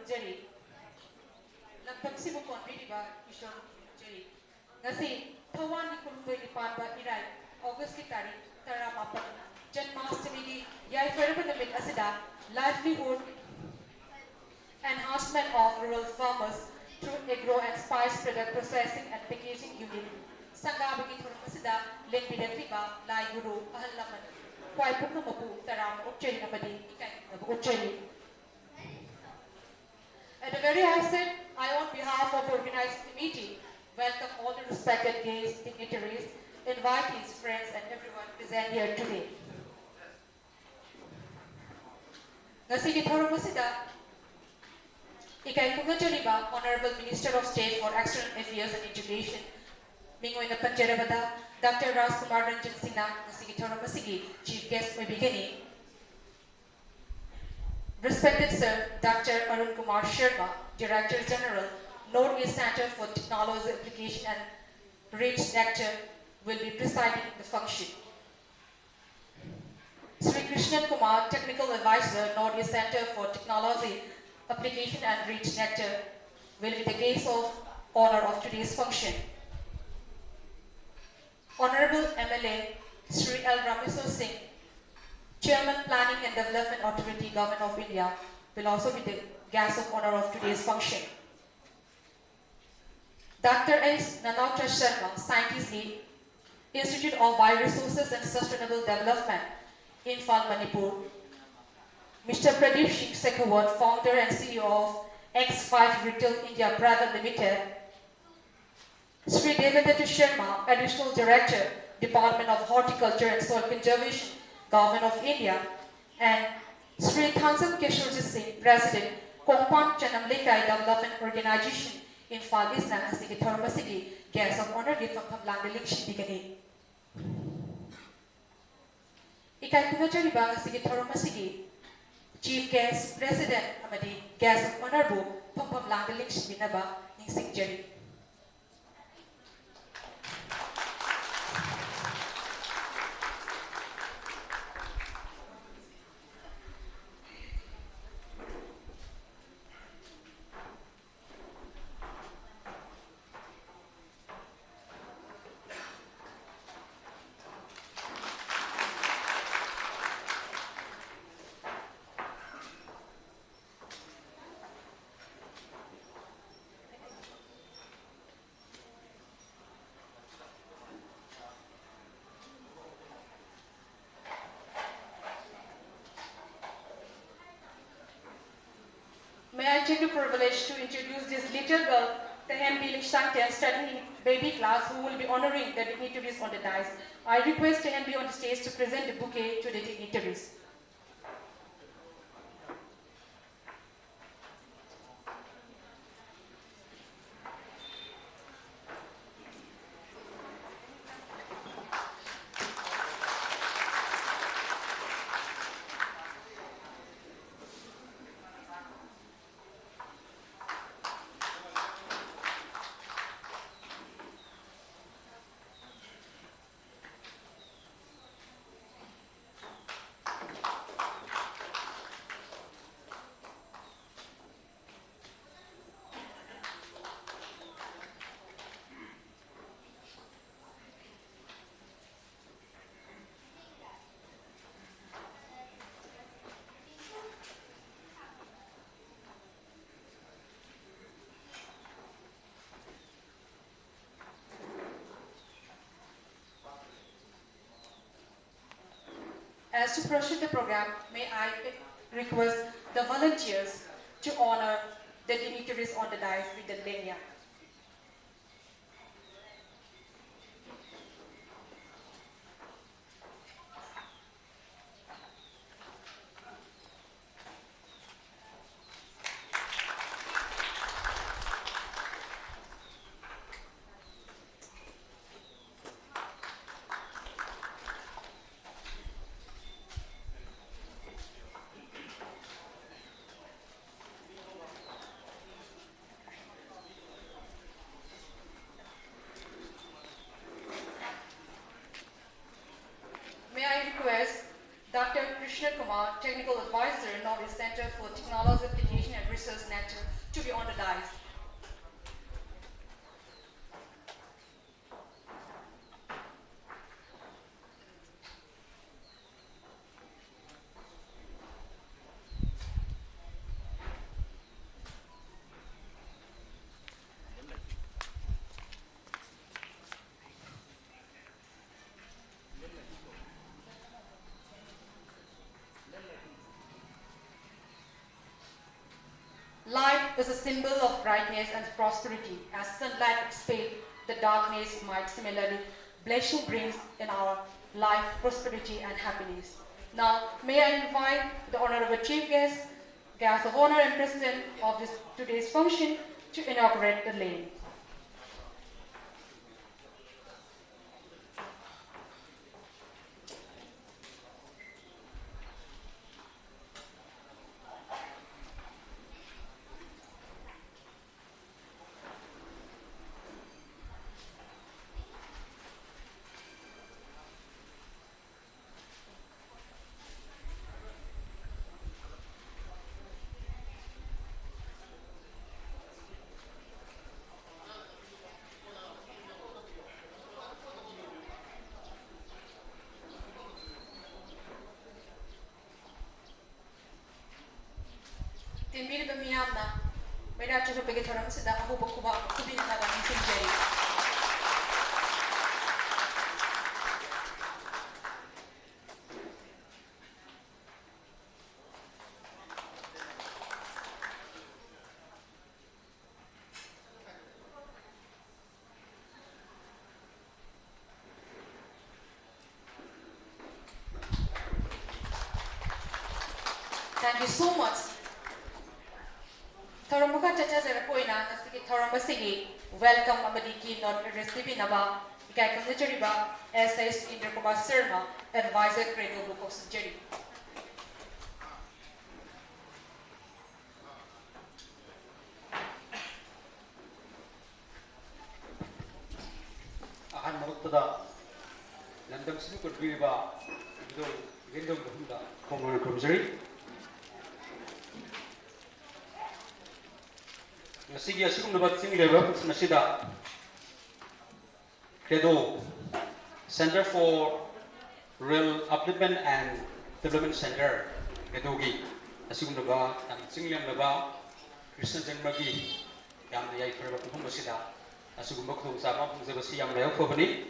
Jari, Lampangsibu Konriba, Ishon Jari. Ngasi, Tawan ni Kurumbe ni Panba Irai, August Kitari, Taramapan, Janmashtami, Yai Ferbanamit Asida, Livelihood, Enhancement of Rural Farmers through Agro and Spice Product Processing and Packaging Unit. Sangabagi Thurmasida, Lenbidakriba, Lai Guru, Ahalaman, Kwaipukumapu, Taram, Ucheri Namadi, Ucheri. At the very outset, I, on behalf of the organizing committee, welcome all the respected guests, dignitaries, invitees, friends, and everyone present here today. Ngasigi Thurmasida, Ikai Kungajariba, Honorable Minister of State for External Affairs and Education, Mingoina Panjarabada, Dr. Rajkumar Ranjan Sinha, Ngasigi Thurmasigi, Chief Guest Mabigani, Respected Sir Dr. Arun Kumar Sharma, Director General, Northeast Center for Technology Application and Rich Nectar, will be presiding the function. Sri Krishnan Kumar, Technical Advisor, Northeast Center for Technology Application and Rich Nectar, will be the guest of honor of today's function. Honorable MLA Sri L. Rameswar Singh, Chairman Planning and Development Authority, Government of India, will also be the guest of honor of today's function. Dr. S. Nanautra Sharma, Scientist Lead, Institute of Bioresources and Sustainable Development, Imphal, Manipur. Mr. Pradeep Singh Sekhawat, Founder and CEO of X5 Retail India Private Limited. Sri Devadatta Sharma, Additional Director, Department of Horticulture and Soil Conservation, Government of India, and Sri Thansam Keshwarjit Singh, President, Kongpan Chanamlekai Development Organization, Imphal Isna, Ngasigi Thurmasigi, guest of honor gift from Pamlang Election Bigani. Ikai Kunajariba Ngasigi Thurmasigi, Chief Guest, President, Amadi, guest of honor bu, Pamlang Election Binaba, Ningsik Jari. May I take the privilege to introduce this little girl, Tehem Shantian, studying in baby class, who will be honoring the dignitaries on the dais. I request Tehem on the stage to present the bouquet to the dignitaries. As to proceed the program, may I request the volunteers to honor the dignitaries on the dais with the lanyard. to be on the dais. Light is a symbol of brightness and prosperity. As sunlight dissipates the darkness, might similarly blessing brings in our life prosperity and happiness. Now, may I invite the Honorable Chief Guest of Honor and President of today's function to inaugurate the lane. Tinbiri miyamna mera chuhu pege thoram sida ahu bakuba kubi na ga sinjeri. Thank you so much. Thoramaka chacha zera poina nasiki thoramba sigi welcome amadi keynote address bibinaba ikai kamnachariba SS Indra Kumar Sharma advisor credo book of surgery. Ahan marutada landam sibu kutbiba ido gendom hunda kongon kumjari. Nasigi asigum nabat sing level nasida Credo Center for Rural Upliftment and Development Center Credogi asigum naba sing naba Krishna Janmagi yam yai farba kum nasida asigum bakthum sama pungzabasi yam layak phobani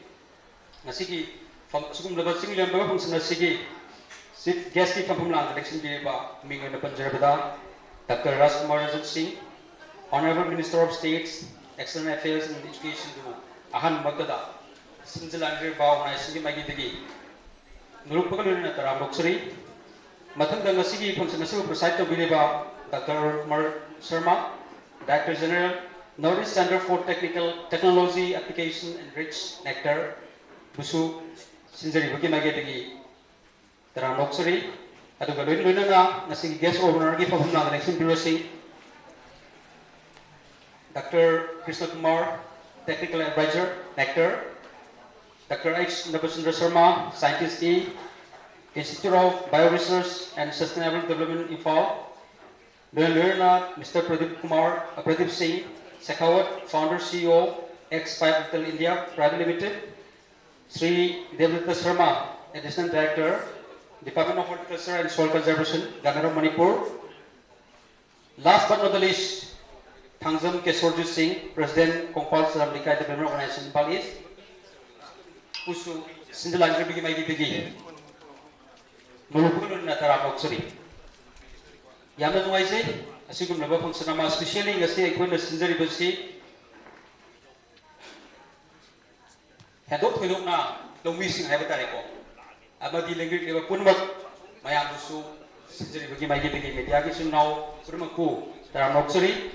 nasigi asigum nabat sing naba pung nasigi chief guest ki phum lang election ki ba mingona panjarbada Dr. Rajkumar Singh, Honorable Minister of States, External Affairs and Education to Ahan Magdada, Sinjalandri Bao Naishingi Magidigi, Nurupakalu Taram Luxury, Matanda Nasigi from Sanasu Preside to Biliba, Dr. Kumar Sharma, Director General, Northeast Center for Technology Application and Rich Nectar, Busu Sinjari Buki Magidigi, Taram Luxury, Adugalu Luna, Nasigi guest owner, give of the next imperial Dr. Krishna Kumar, Technical Advisor, Nectar, Dr. H. Nabasundra Sharma, Scientist E, Institute of Bioresearch and Sustainable Development Info, Mr. Pradeep Singh, Shekhawat, Founder CEO, X5 Retail India Private Limited, Sri Devdutta Sharma, Additional Director, Department of Horticulture and Soil Conservation, Governor of Manipur. Last but not the least, Thangzam Kesorjit Singh, President Kongpal Saramlikai Development Organization, Nepal East, Usu Sinjalandri Bigi Maigi Bigi, Nulupun Natara Moksari. Yaman Waise, Asigum Naba Funsanama, especially Gasi Equina Sinjari Basi, Hadok Hiluna, Lomising Habitariko. Abadi language level punmat mayam busu sinjari bagi magi bagi media ki now surmaku tara moksari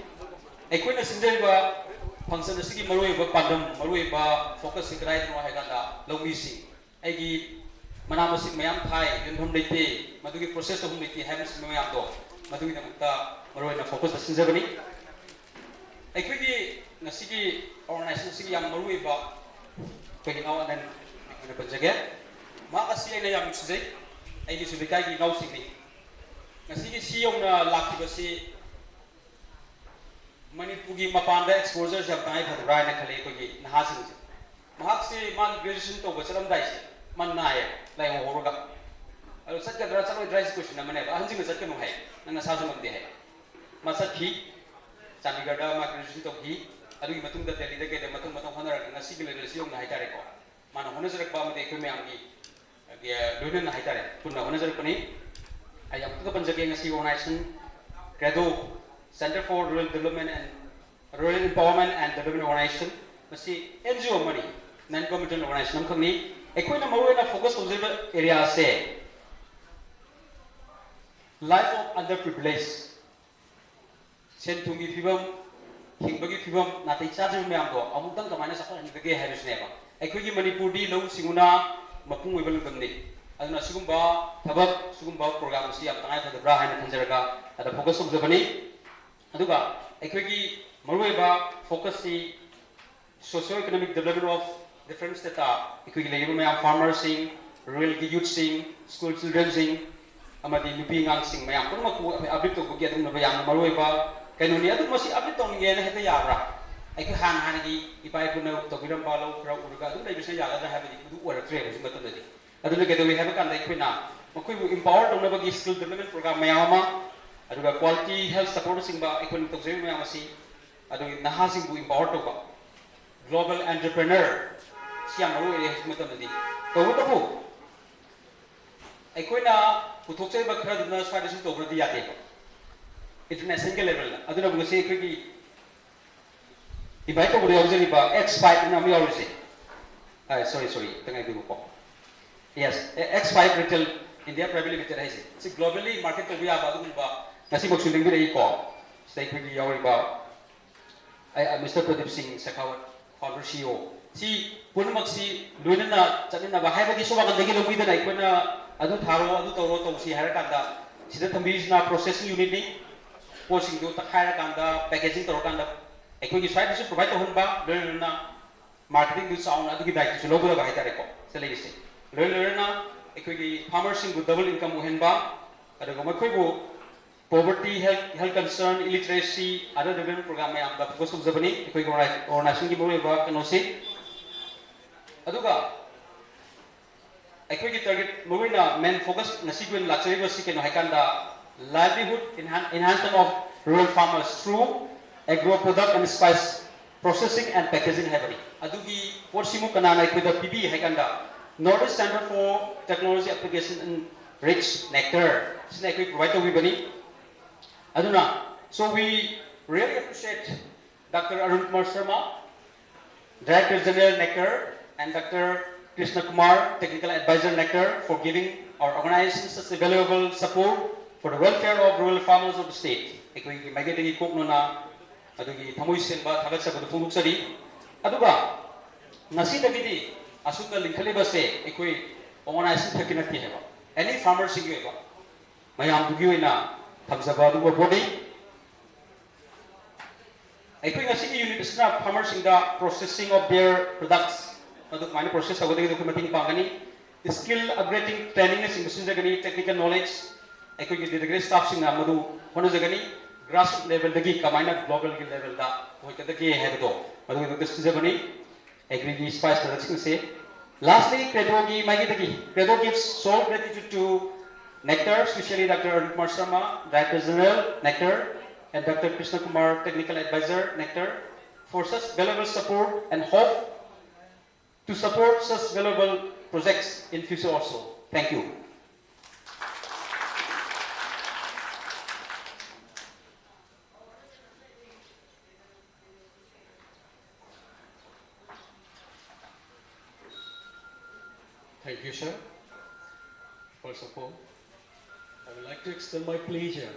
equina sinjari ba function asigi marui ba pandam marui ba focus sikrai no haganda lomisi egi manamasik mayam thai yunhum leite madugi process hum leite hamis mayam do madugi namukta marui na focus sinjabani equigi nasigi organization sigi yam marui ba pegi now and then equina panjage Makasi ay nayam sijay ay di subikai ki ngau singni. Ngasigi siyong na laki basi Manipuri Mapanda exposure Japan had Ryan Kaleko Nahasing. Mahasi man graduation to Salam Dice, Man Naya, like Horoga. I was such a dry question, I'm never hunting a second way, and a thousand of the head. Masaki, Chandigada, my graduation to he, I do Matunga delegate a Matumata Honor and a civil resume Haitarico. Man, Honosak Bama de Kumiangi, Lunan Haitare, Puna Honosak I am to the Panjaki organization, Credo, Center for Rural Development and Rural Empowerment and Development Organization, see NGO money, non-governmental organization, company, Equina Marina focus on the area say life of underprivileged. Send to me Fibum, Himbagi Fibum, Nati Chazu Mambo, Amutan Kamana and the gay Harris Neva. Equigi Manipuri, Low Simuna, Mapung Wibblegumni. As a Sugumba, Tabak, Sugumba program, see up time for the Brahan and Tanzaraga at the focus of the money. Aduga, Equigi Marueba, focus the socio-economic development of different states. Equigi farmers sing, rural youth sing, school children sing, Amadi Nupi Ngang sing, Mayam, Abito get in the Bayam Marueba, Canonia, the most Abito again at the Yara. I could hand Hanagi, if I could know Tokiram Balo, Uruga, they say Yara have it to do what a trade is methodology. I don't get we have a kind of Equina. Maku empowered on the skill development program Mayama, I do a quality health support sing by economic Mayamasi, I do Nahasing to empowered over. Global entrepreneur, Siamaru is methodology. The Wutabu Equina, who took a crowd of nurse fighters over the Yate. International level, I don't know, say quickly. If I told you about X5 in Amorisi, sorry, can I do yes, X5 retail India private limited. See, globally, market to be about Nasibo shooting with a call. Stay quickly, Yoriba. Mr. Pradip Singh Sakawat, founder CEO. See, Punamaxi, Lunana, Chanina, Bahagi Soba, the Gilo with an Equina, Adu Taro, Adu Toro, see Harakanda, Sidatamizna processing unit, forcing to Harakanda, packaging Torokanda. Equity side is provide Honba, Luna, marketing with sound, Adu Gidaki, Logo of Haitarico, Celeste. Luna, Equity farmers with double income Henba, Adagomaku, poverty, health concern, illiteracy, other development program, the focus of Zabani, Equity or National Gibo, and Osi. Aduga Equity target Marina, men focus Nasibu Luxury was seeking Haikanda, livelihood, enhancement of rural farmers through Agro product and spice processing and packaging heavily. Adugi, what Simu Kanana with the PB Haikanda, Nordic Center for Technology Application and Rich Nectar. Snake we provide to everybody. Aduna. So we really appreciate Dr. Arun Kumar Sharma, Director General Nectar, and Dr. Krishna Kumar, Technical Advisor Nectar, for giving our organization such a valuable support for the welfare of rural farmers of the state. Equity Magatagi Koknona. Adugi Tamuisenba, Tagatsa, the Funuksari. Aduga Nasi Davidi, Asuka Linkalibase, Equi, organizing Takinaki. Any farmers in Yuba. Mayam Buguina, Tamzabadu body. Equinasi unit is not farmers in the processing of their products. Aduk minor process of the documenting Pangani, the skill upgrading training in the technical knowledge. Equity the great staff in Amadu, Honozagani. Grassroots level the Kamina global level that we can the key head though. But we this is a money, agree spice production say. Lastly, Credo gives sole gratitude to Nectar, especially Dr. Arun Kumar Sharma, Director General Nectar, and Dr. Krishna Kumar, Technical Advisor Nectar, for such valuable support and hope to support such valuable projects in future also. Thank you. Thank you, sir. First of all, I would like to extend my pleasure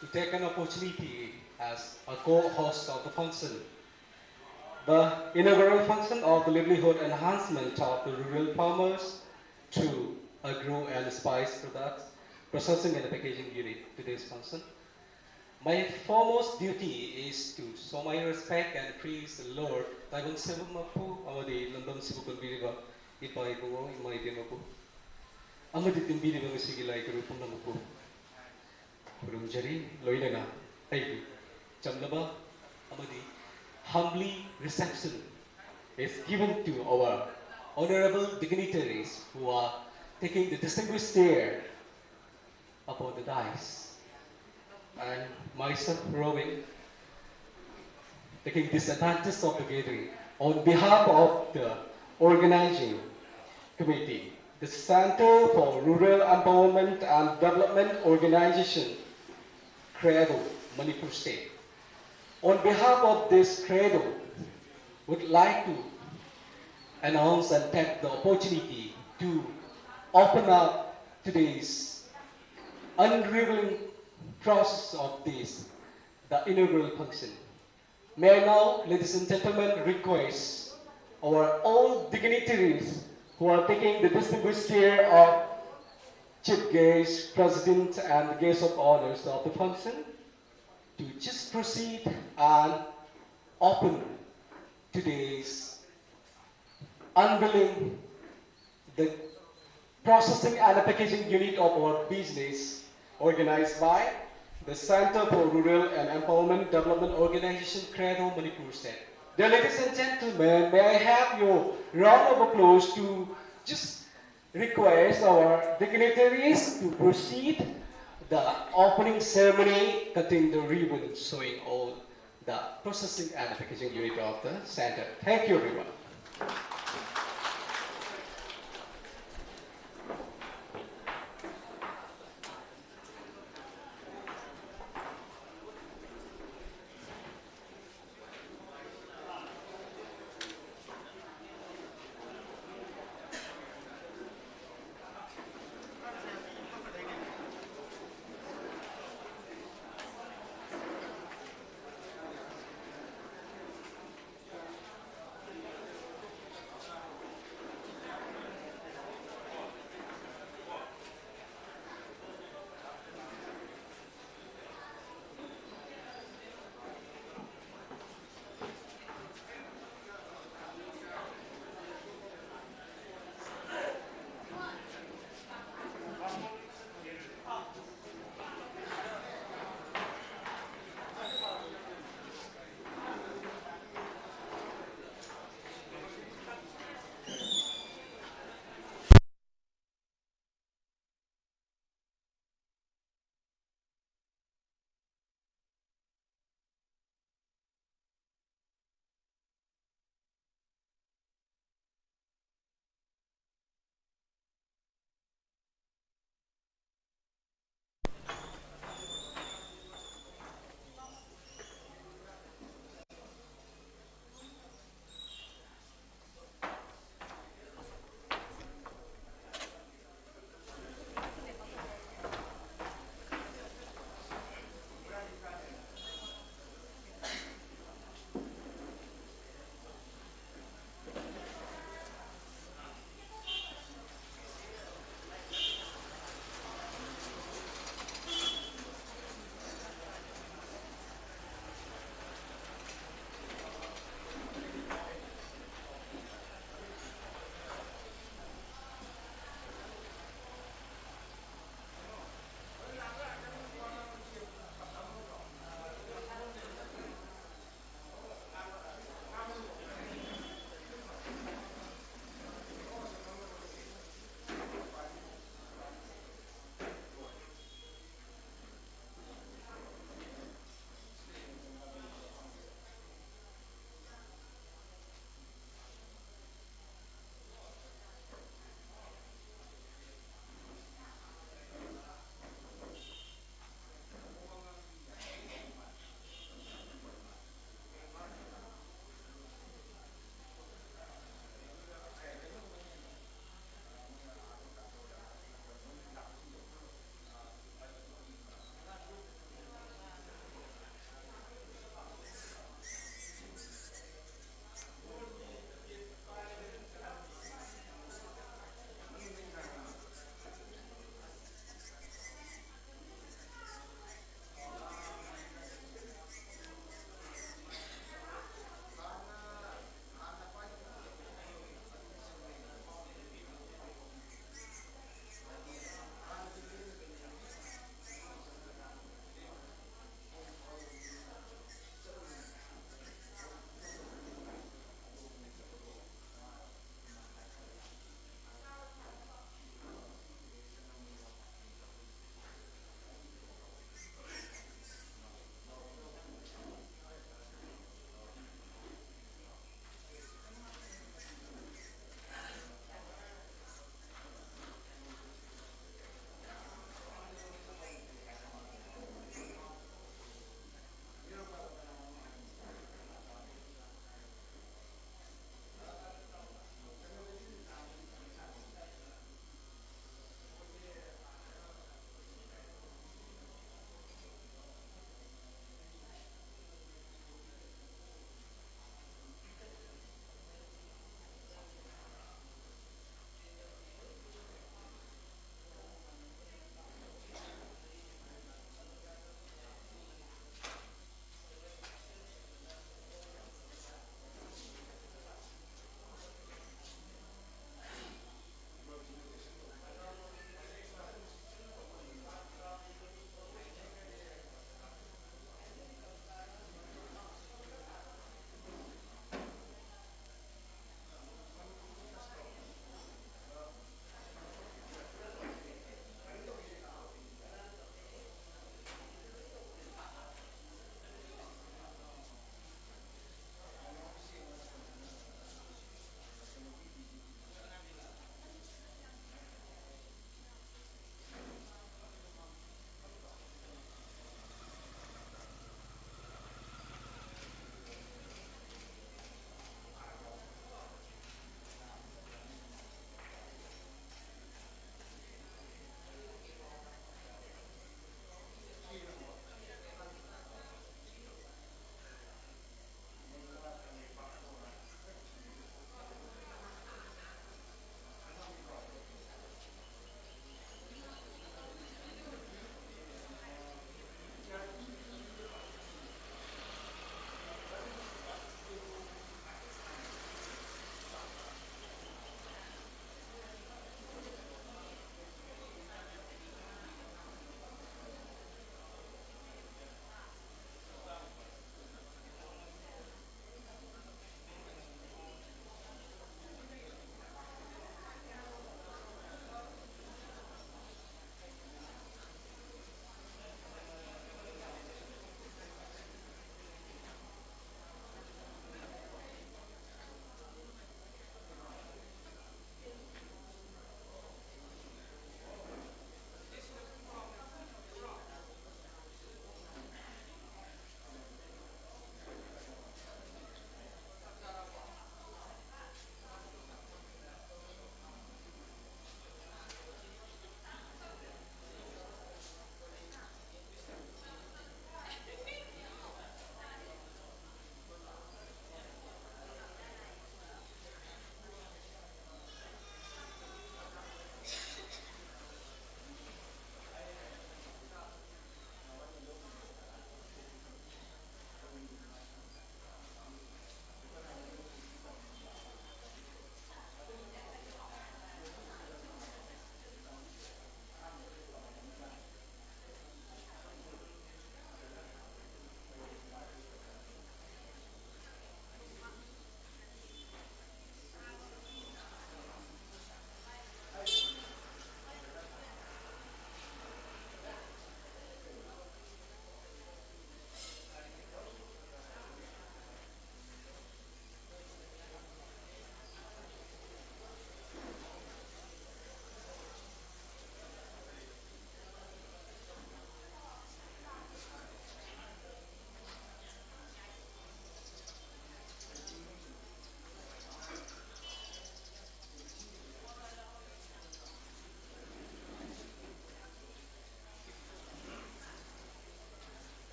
to take an opportunity as a co-host of the function. The inaugural function of the livelihood enhancement of the rural farmers through agro and spice products, processing and packaging unit, today's function. My foremost duty is to show my respect and praise the Lord. Taiwan Sebumapu, Amadi, London Sibukun Ipai Bungo, Imai Demapu. Amadi Timbiri Bangasigi Rupum Namapu. Urumjari, Loinaga, Taipi, Chamlaba, Amadi. humbly reception is given to our honorable dignitaries who are taking the distinguished chair upon the dais. And myself, Robin, taking this advantage of the gathering on behalf of the organizing committee, the Center for Rural Empowerment and Development Organization, CREDO, Manipur State. On behalf of this CREDO, would like to announce and take the opportunity to open up today's unrevealing process of this, the inaugural function. May I now, ladies and gentlemen, request our all dignitaries who are taking the distinguished chair of Chief Guest, President, and Guest of Honors of the function to just proceed and open today's unveiling the processing and packaging unit of our business organized by the Center for Rural and Empowerment Development Organization, CREDO, Manipur State. Dear ladies and gentlemen, may I have your round of applause to just request our dignitaries to proceed the opening ceremony, cutting the ribbon, showing all the processing and packaging unit of the center. Thank you, everyone.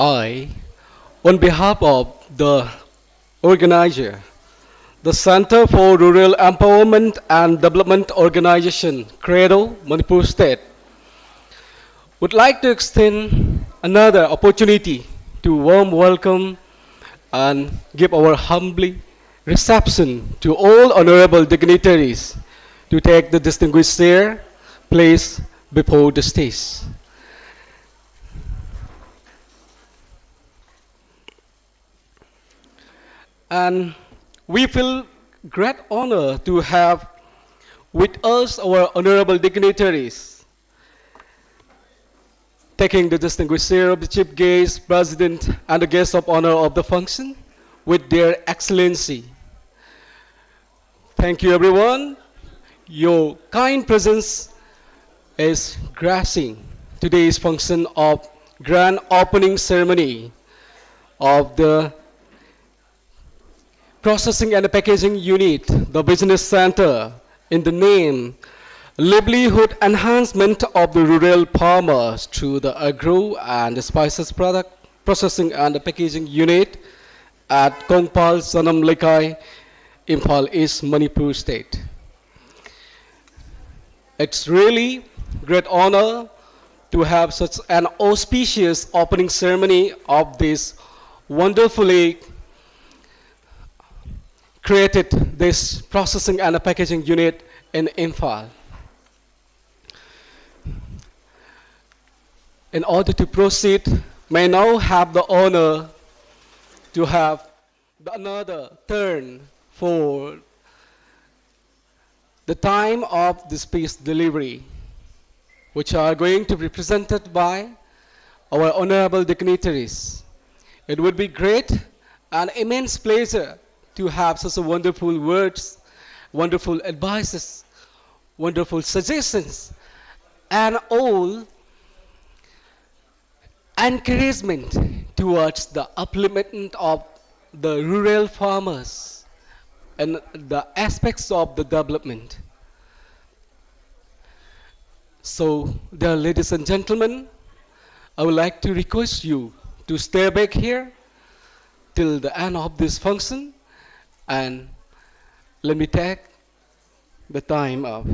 I, on behalf of the organizer, the Center for Rural Empowerment and Development Organization, CREDO, Manipur State, would like to extend another opportunity to warm welcome and give our humble reception to all honorable dignitaries to take the distinguished chair place before the stage. And we feel great honor to have with us our honorable dignitaries, taking the distinguished chair of the chief guest, president, and the guest of honor of the function with their excellency. Thank you, everyone. Your kind presence is gracing today's function of grand opening ceremony of the Processing and Packaging Unit, the Business Center, in the name Livelihood Enhancement of the Rural Farmers through the Agro and the Spices Product Processing and Packaging Unit at Kongpal Sanam Lekai, Imphal East, Manipur State. It's really great honor to have such an auspicious opening ceremony of this wonderfully created this processing and packaging unit in Imphal. In order to proceed, may now have the honor to have another turn for the time of the speech delivery, which are going to be presented by our honorable dignitaries. It would be great and immense pleasure to have such a wonderful words, wonderful advices, wonderful suggestions, and all encouragement towards the upliftment of the rural farmers and the aspects of the development. So, dear ladies and gentlemen, I would like to request you to stay back here till the end of this function, and let me take the time of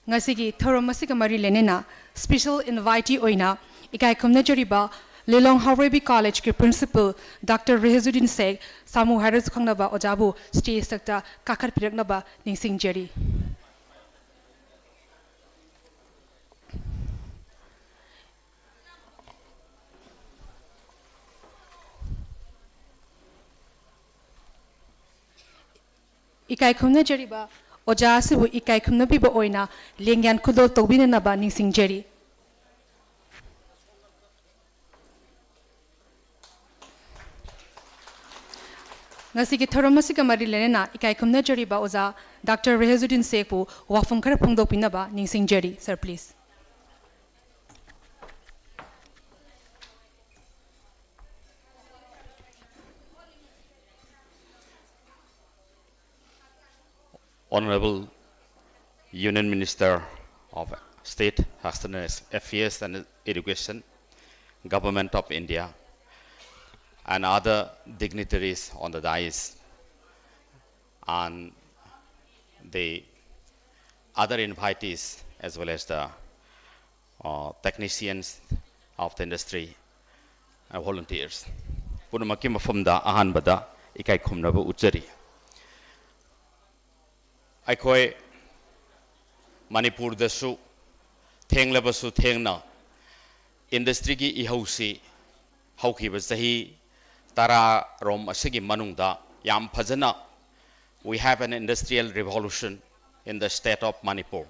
ngasigi thorom asiga mari lenena special invitee oina ikai khumna joriba Lelong Hawrebi College ke principal Dr. Rehazuddin Sheikh Samu Harris Khangnaba Ojabu stage sakta kakar piraknaba ningsing jeri. Ikai khumna jeriba Oja asibu ikai khumna biba oina lengyan khudol tawbinanaba ningsing jeri. Ngasigi thoramasiga mari lenena ikai khumna jariba oza Dr. Rehazuddin Sheikh pu wafum khara phongdopinaba ningsing jari. Sir, please. Honorable Union Minister of State, External Affairs and Education, Government of India, and other dignitaries on the dais, and the other invitees, as well as the technicians of the industry and volunteers. Punamaki mafumda ahanbada ikai khumnaba uchari. Aikoi Manipur dasu thenglabasu thengna industry gi ihausi haukiba sahi Tara Rom Asigi Manungda Yam Pazana. We have an industrial revolution in the state of Manipur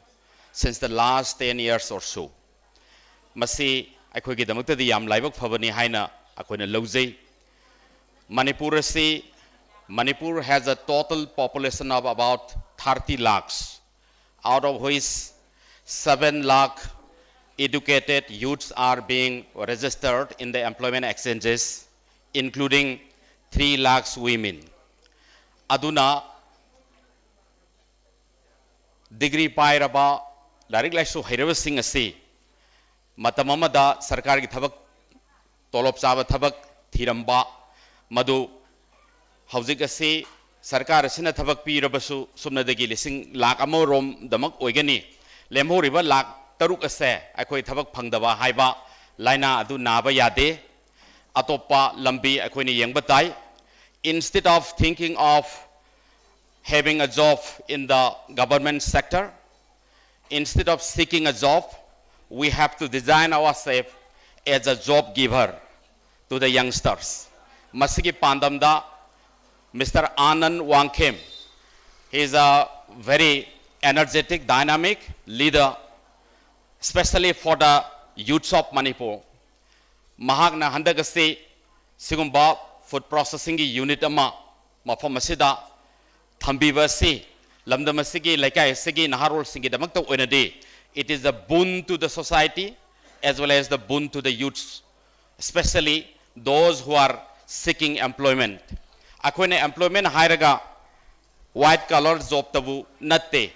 since the last 10 years or so. Masi Akogi Damuta the Yam Laibok Pavani Haina Akona Lozay. Manipur has a total population of about 30 lakhs, out of which 7 lakh educated youths are being registered in the employment exchanges, including 3 lakhs women. Aduna degree pairaba larik laisu hairaba sing asi matamamada sarkar ki thabak tolop chaba thabak thiramba madu hauzik asi sarkar asina thabak pirabasu sumnadagi lising lakh amorom damak oigani lemhoriba lakh taruk ase akhoi thabak phangdaba haiba laina adu naba yade atopa lambi akhoi ni yengba tai. Instead of thinking of having a job in the government sector, instead of seeking a job, we have to design ourselves as a job giver to the youngsters. Masigi Pandamda, Mr. Anand Wangkhem, he is a very energetic, dynamic leader, especially for the youths of Manipur. Mahagna Handagasi Sigumba food processing unit ama mafam asida thambibasi lamdamasigi laikai sigi naharol singi damakta oinadi. It is a boon to the society as well as the boon to the youths, especially those who are seeking employment. Akoine employment hairaga white collar job tabu natte.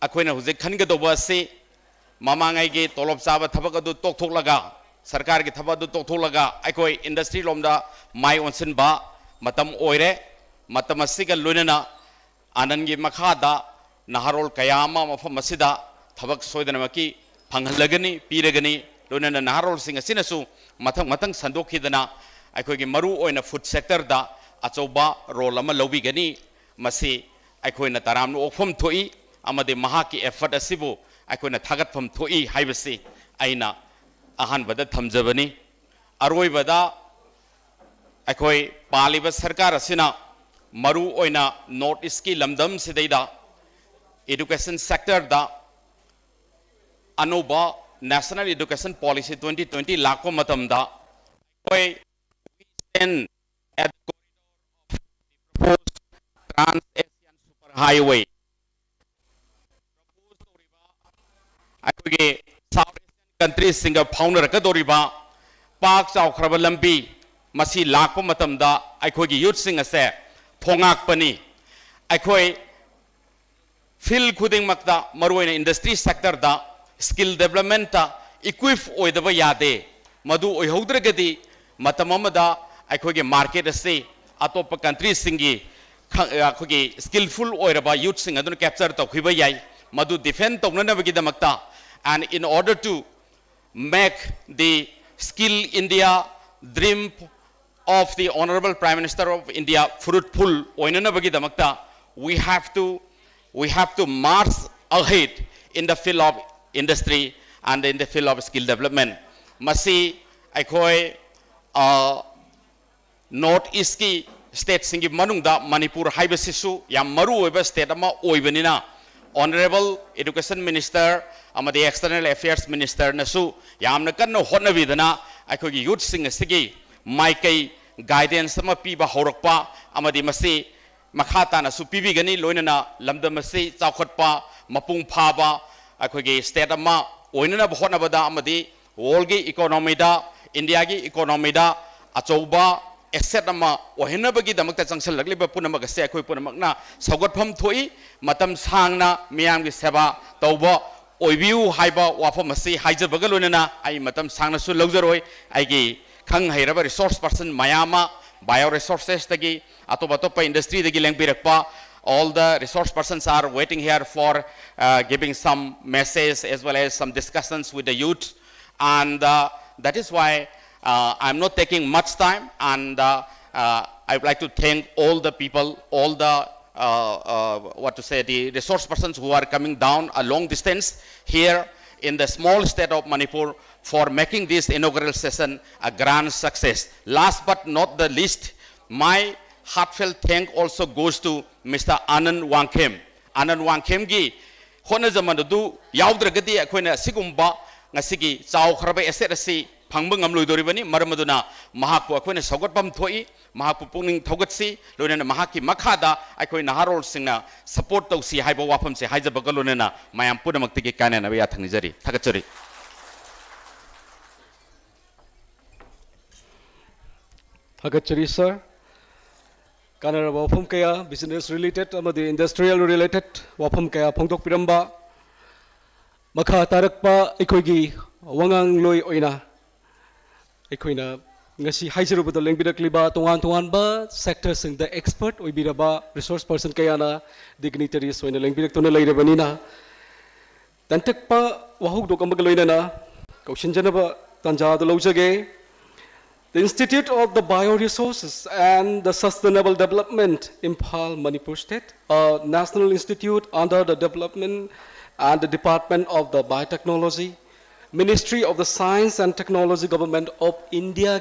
Akoine huzik khanga doba se mamangai ge tolop chaba thabak adu tok thok laga sarkar ki thabak adu tok thok laga akoi industry lomda mai onsin ba matam oire matam asiga lunena anangi makhada naharol kayama mafam asida thabak soidanamaki phanglagani piragani lunena naharol sing asinasu mathang matang sandokhidana akoi gi maru oina food sector da achoba role ama lobigani masi akoi na taram no ofam thoi amade mahaki effort asibu akoi na thagat pham thoi haibasi aina ahan bada thamjabani aroi bada akoi paliba sarkar asina maru oina north east ki lamdam sidaida education sector da anuba national education policy 2020 lakko matam da koi stand at the corridor of the proposed trans asian super highway proposed toriba akoi south asian countries singa founder ka doriba pak chaw khraba lambi masi lakpo matam da akoi gi youth sing ase thongak pani akoi field khuding makta maruina industry sector da skill development ta equip oidaba yade madu oihodragadi matamamada akoi gi market ase atopa countries singi akoi gi skillful oiraba youth sing adun capture to khiba yai madu defend tongnabagi damakta. And in order to make the skill India dream of the Honorable Prime Minister of India fruitful oinanabagi damakta, we have to march ahead in the field of industry and in the field of skill development. Masi aikoi north east ki state singi manungda Manipur haibasisu yam maru oiba state ama oibanina Honorable Education Minister amadi External Affairs Minister nasu yamna kanno hotnavidana aikoi gi youth sing asigi maikai guidance sama piba horakpa amadi masi makhata na su pibigani loinana lamdamasi chawkhatpa mapung phaba akoi gi state ama oinana bhotna bada amadi world gi economy da India gi economy da achouba asset ama ohinabagi damakta changsal lagliba punamak ase akoi punamakna saugatpham thoi matam sangna miyam gi seba tawba oibiu haiba wafam ase haijabaga loinana ai matam sangna su logjaroi ai gi khang hairaba resource person mayama bio resources tagi atopa industry tagi lengpirakpa. All the resource persons are waiting here for giving some messages as well as some discussions with the youth, and that is why I'm not taking much time, and I would like to thank all the people, all the the resource persons who are coming down a long distance here in the small state of Manipur for making this inaugural session a grand success. Last but not the least, my heartfelt thank also goes to Mr. Anand Wangkhem. Anand Wangkhem gi hona zamanu yaudra-gadi akoina sigumba ngasigi chawkhraba asset asi phangba ngamloidoribani maramaduna mahakku akoina saugatpam thoi mahakku pungning thogatsi loinana mahakki makhada akoi naharol singna support tausi haiba wafam se haijabaga loinana mayam punamakti ki kanana ya thangnijari thagachari. Thagachari sir, Kanara Wafum Kaya, business related, Amadi industrial related, Wafum Kaya, Pongtok Piramba, Maka Tarakpa, Ikogi, Wangang Loy Oina, Ikoina, Ngasi Haizeruba, Lengbidak Liba, Tuan ba, sectors in the expert, Oibiraba, resource person Kayana, dignitaries, when the Lengbidak Tuna Lady Banina, Tantekpa, Wahuk Dokamagaloina, Koshin Janaba, Tanja the Lojage. The Institute of the Bioresources and the Sustainable Development, Impal, Manipur State, a national institute under the Development and the Department of the Biotechnology, Ministry of the Science and Technology, Government of India.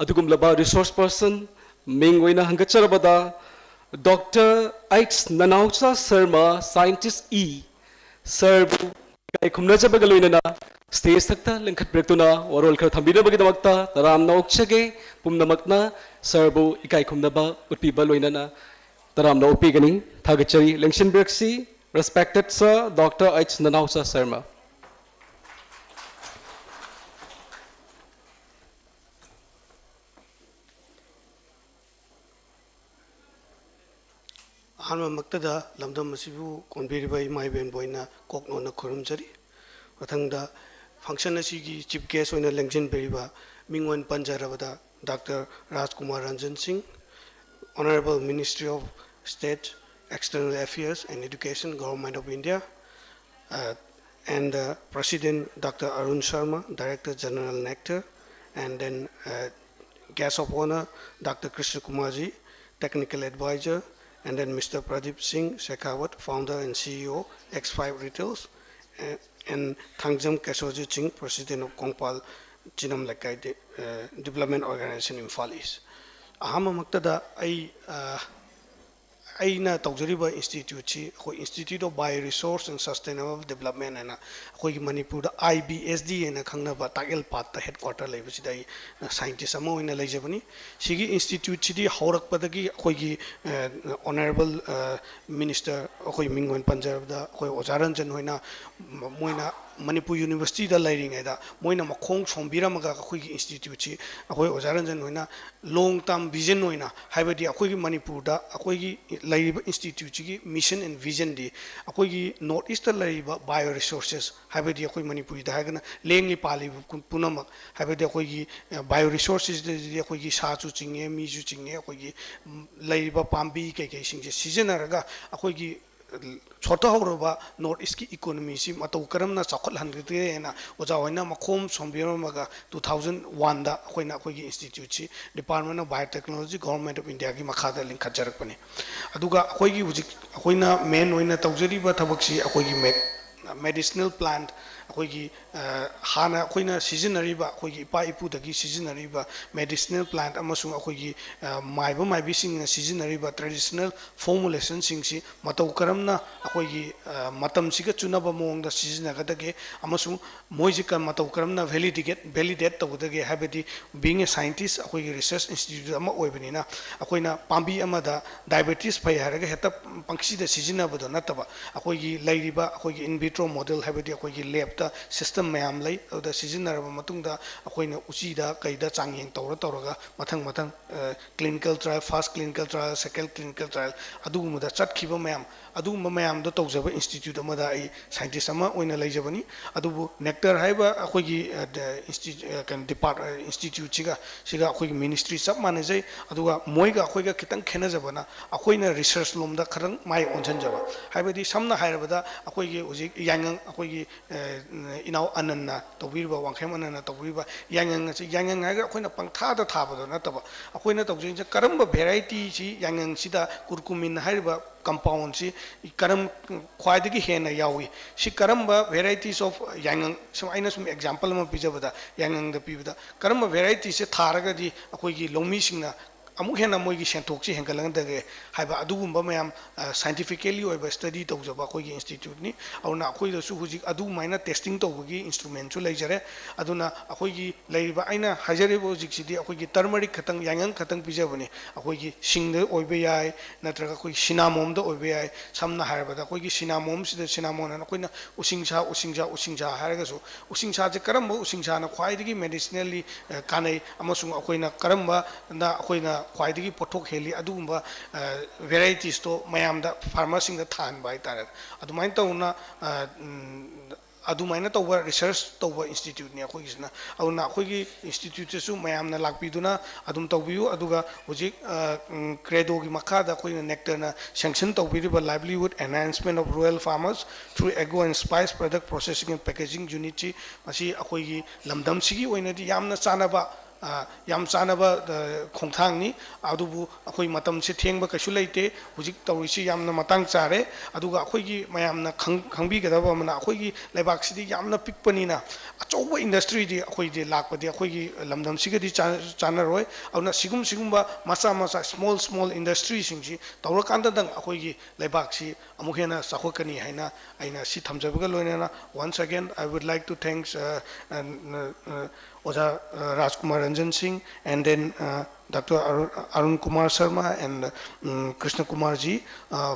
Adugum laba resource person, Mingwina Hangacharabada, Dr. H. Nanaucha Sharma, Scientist E. Serbu, Kumnajabagaluna. Stage sakta lengkat brektuna warol kar thambina bagi damakta taram na okchage pumnamakna serbu ikai khumnaba utpiba loinana taram na upigani thagachari lengshin breksi respected sir Dr. H. Nanausa Sharma. Hanma maktada lamdam masibu konbiriba imai ben boina kokno na khurumjari mathangda function asigi chief guest oina lengjin beriba mingwan panjarabada Dr. Rajkumar Ranjan Singh, Honorable Ministry of State, External Affairs and Education, Government of India, and President Dr. Arun Sharma, Director General Nectar, and then guest of honor Dr. Krishna Kumarji, Technical Advisor, and then Mr. Pradeep Singh Shekhawat, Founder and CEO, X5 Retails, and Thangjam Kesoji Singh, President of Kongpal Chinam Lakai Development Organization in Falis. Ahama Maktada, Aina Taujariba Institute, Institute of Bioresource and Sustainable Development, and Manipur, IBSD, and a Kangnaba Tagel Pat, the headquarter Levisida, scientist Amo in a Lajabani. Shigi Institute Chidi, Horak Padagi, Honorable Minister, Mingwan Punjab, the Ozaran Janwina, Moina. Manipur University da lighting ada moina makong sombira maga akoi institute chi akoi ojaran jan hoina long term vision hoina haibadi akoi Manipur da akoi laiba institute chi mission and vision di akoi north east laiba bioresources haibadi akoi Manipur da hagana lengli pali punama haibadi akoi bioresources di akoi sa chu chingye mi chu chingye akoi laiba pambi kai kai sing season araga akoi Chota Horova, North East economy, Matu Karamna Sakal Hundred and Ozawana Makom Sombiramaga 2001 da Hoina Institute, Department of Biotechnology, Government of India, Makada Link Kajarakani. Aduga Hoigi Hoina men Wina Taujariba Tabaxi, Ahogi medicinal plant, Hoigi Hana Hoina seasonariba, Hogi Paipu the seasonariba, medicinal plant, Amasu Hogi Maiba, my bising seasonariba, traditional formulation singsi, Mataukaramna, Ahogi Matam Sika Chunaba Mong, the season Agadage, Amasu, Moisica Mataukaramna, validate the habiti, being a scientist, Ahogi Research Institute, Ama Obenina, Ahoina, Pambi Amada, diabetes Payaraga, Heta Pankshi the season of the Nataba, Ahogi Laiba, Ahogi in vitro model, habiti, Ahogi lab. System mayam lay the season matungda akoina uchida kaida changyeng tawra matang clinical trial first clinical trial second clinical trial adugumuda chatkhiba mayam do tawjaba institute amada ai scientist ama oina leijabani adubu nectar haiba akoigi institute chiga akoigi ministry sab manajai aduga moiga akoiga kitang khenajabana akoina research lomda kharang mai onjanjaba haibadi samna hairabada akoigi ujik yangang akoigi inau anana tawirba wangkhem anana tawirba yangang haga akoina pangtha da thabado nataba akoina tawjin karamba variety si yangang sida kurkumin haiba compound si karam khwaidagi hena yawi si karamba varieties of yangang so aina sum example ma pijabada yangang da pibada karamba varieties se tharaga di akoigi lomi singna अमुक हेना मोई की सेंथोक से हेंगलंग दगे हाइबा अदुगुंबा मयाम scientifically ओइबा study तौजबा अखोई institute नि औना अखोई दसु हुजिक अदु माइना टेस्टिंग तौबगी इंस्ट्रूमेंट सु लेजरे अदुना अखोई की लेरिबा आइना हाजरेबो हुजिक सिदि अखोई की टर्मरिक खतंग यांगंग खतंग पिजबनी अखोई की सिंगदे ओइबे याय नत्रगा अखोई सिनामोम द ओइबे याय समना हारबदा अखोई की सिनामोम सिदे सिनामोन न अखोइना उसिंगसा हारगसु उसिंगसा जे करम उसिंगसा न ख्वाइदगी मेडिसिनली कानै अमसुंग अखोइना करम ना अखोइना ख्वाइदगी पोथोक हेली अदुगुंबा वेराइटीज तो मयामदा फार्मर्सिंग द थान बाय तारे अदुमाइन तौना अदुमाइन तौबा रिसर्च तौबा इंस्टीट्यूट ने अखोइसना अउना अखोइगी इंस्टीट्यूट सेसु मयामना लाकपिदुना अदुम तौबियु अदुगा हुजिक क्रेडो की मखादा अखोइना नेक्टरना सैंक्शन तौबिरिबा livelihood enhancement of rural farmers through agro and spice product processing and packaging unit ची मसी अखोइगी लमदम सिगी ओइनादि यामना चानाबा याम चानबा खोंथांगनी अदुबु अखोई मतम से थेंगबा कछु लेते हुजिक तौरिसि यामना मतंग चारे अदुगा अखोइगी मयामना खंगबिगदबा मना अखोइगी लेबाक्सिदि यामना पिकपनिना अचौबा इंडस्ट्री दि अखोइदि लाकपदि अखोइगी लमदम सिगदि चानरोय अउना सिगुमबा मचा स्मॉल इंडस्ट्री सिंगसि तौरकांददंग अखोइगी लेबाक्सि अमुहेना साखोकनी हाइना आइना सि थमजबगा लोइना once again I would like to thanks Oja Rajkumar Ranjan Singh and then Dr. Arun Kumar Sharma and Krishna Kumar ji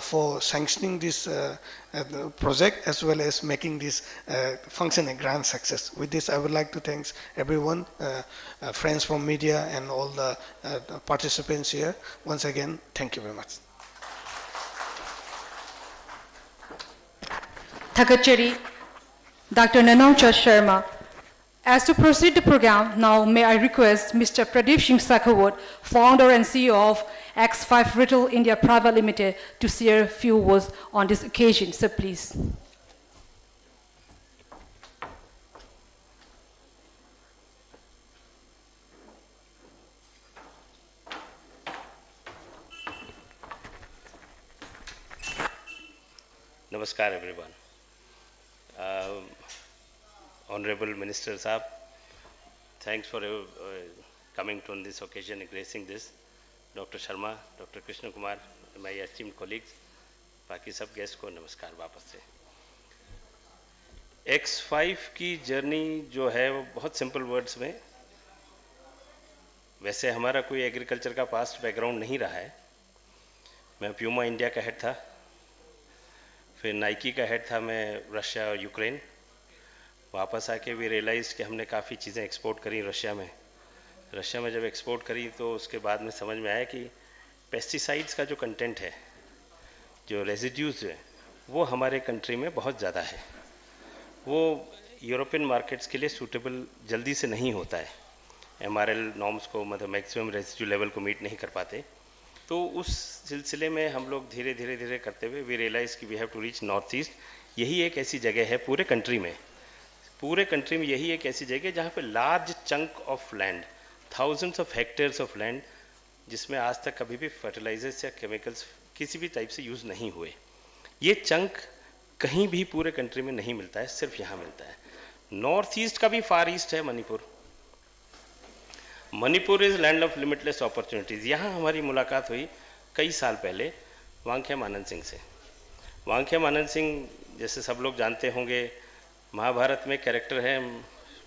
for sanctioning this project as well as making this function a grand success. With this, I would like to thank everyone, friends from media and all the participants here. Once again, thank you very much. Thakachari, Dr. Nanaucha Sharma. As to proceed the program, now may I request Mr. Pradeep Singh Sakhawat, founder and CEO of X5 Retail India Private Limited, to share a few words on this occasion. Sir, please. Namaskar, everyone. Honorable Minister Saab, thanks for coming to on this occasion and gracing this. Dr. Sharma, Dr. Krishna Kumar, my esteemed colleagues, बाकी सब guest को नमस्कार वापस से. X5 की journey जो है वो बहुत सिंपल वर्ड्स में, वैसे हमारा कोई एग्रीकल्चर का पास्ट बैकग्राउंड नहीं रहा है. मैं प्यूमा इंडिया का हेड था, फिर नाइकी का हेड था मैं रशिया और यूक्रेन. वापस आके भी रियलाइज़ कि हमने काफ़ी चीज़ें एक्सपोर्ट करी रशिया में. रशिया में जब एक्सपोर्ट करी तो उसके बाद में समझ में आया कि पेस्टिसाइड्स का जो कंटेंट है, जो रेजिड्यूज़ है, वो हमारे कंट्री में बहुत ज़्यादा है. वो यूरोपियन मार्केट्स के लिए सूटेबल जल्दी से नहीं होता है. MRL नॉर्म्स को मतलब मैक्सिमम रेजिड्यू लेवल को मीट नहीं कर पाते. तो उस सिलसिले में हम लोग धीरे धीरे करते हुए वी रियलाइज़ कि we have to reach North East. यही एक ऐसी जगह है पूरे कंट्री में यही एक ऐसी जगह जहाँ पे large chunk of land, thousands of hectares of land, जिसमें आज तक कभी भी फर्टिलाइजर्स या केमिकल्स किसी भी टाइप से यूज़ नहीं हुए. ये चंक कहीं भी पूरे कंट्री में नहीं मिलता है, सिर्फ यहाँ मिलता है. नॉर्थ ईस्ट का भी फार ईस्ट है Manipur. Manipur is land of limitless opportunities. यहाँ हमारी मुलाकात हुई कई साल पहले वांगखेम आनंद सिंह से. वांगखेम आनंद सिंह जैसे सब लोग जानते होंगे, महाभारत में कैरेक्टर है,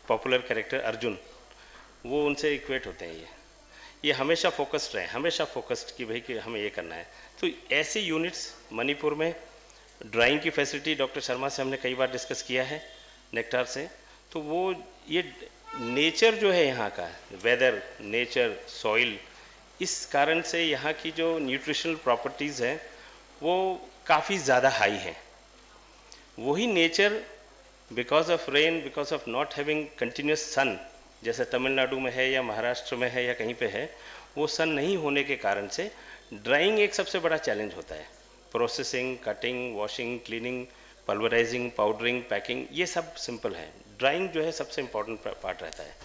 पॉपुलर कैरेक्टर अर्जुन, वो उनसे इक्वेट होते हैं. ये हमेशा फोकस्ड रहे, हमेशा फोकस्ड कि भाई कि हमें ये करना है. तो ऐसे यूनिट्स मणिपुर में, ड्राइंग की फैसिलिटी डॉक्टर शर्मा से हमने कई बार डिस्कस किया है, नेक्टार से. तो वो ये नेचर जो है यहाँ का, वेदर, नेचर, सॉइल, इस कारण से यहाँ की जो न्यूट्रिशनल प्रॉपर्टीज़ हैं वो काफ़ी ज़्यादा हाई हैं. वही nature because of rain, because of not having continuous sun, जैसे तमिलनाडु में है या महाराष्ट्र में है या कहीं पे है, वो सन नहीं होने के कारण से ड्राइंग एक सबसे बड़ा चैलेंज होता है. Processing, cutting, washing, cleaning, pulverising, powdering, packing, ये सब सिंपल है. ड्राइंग जो है सबसे इम्पॉर्टेंट पार्ट रहता है.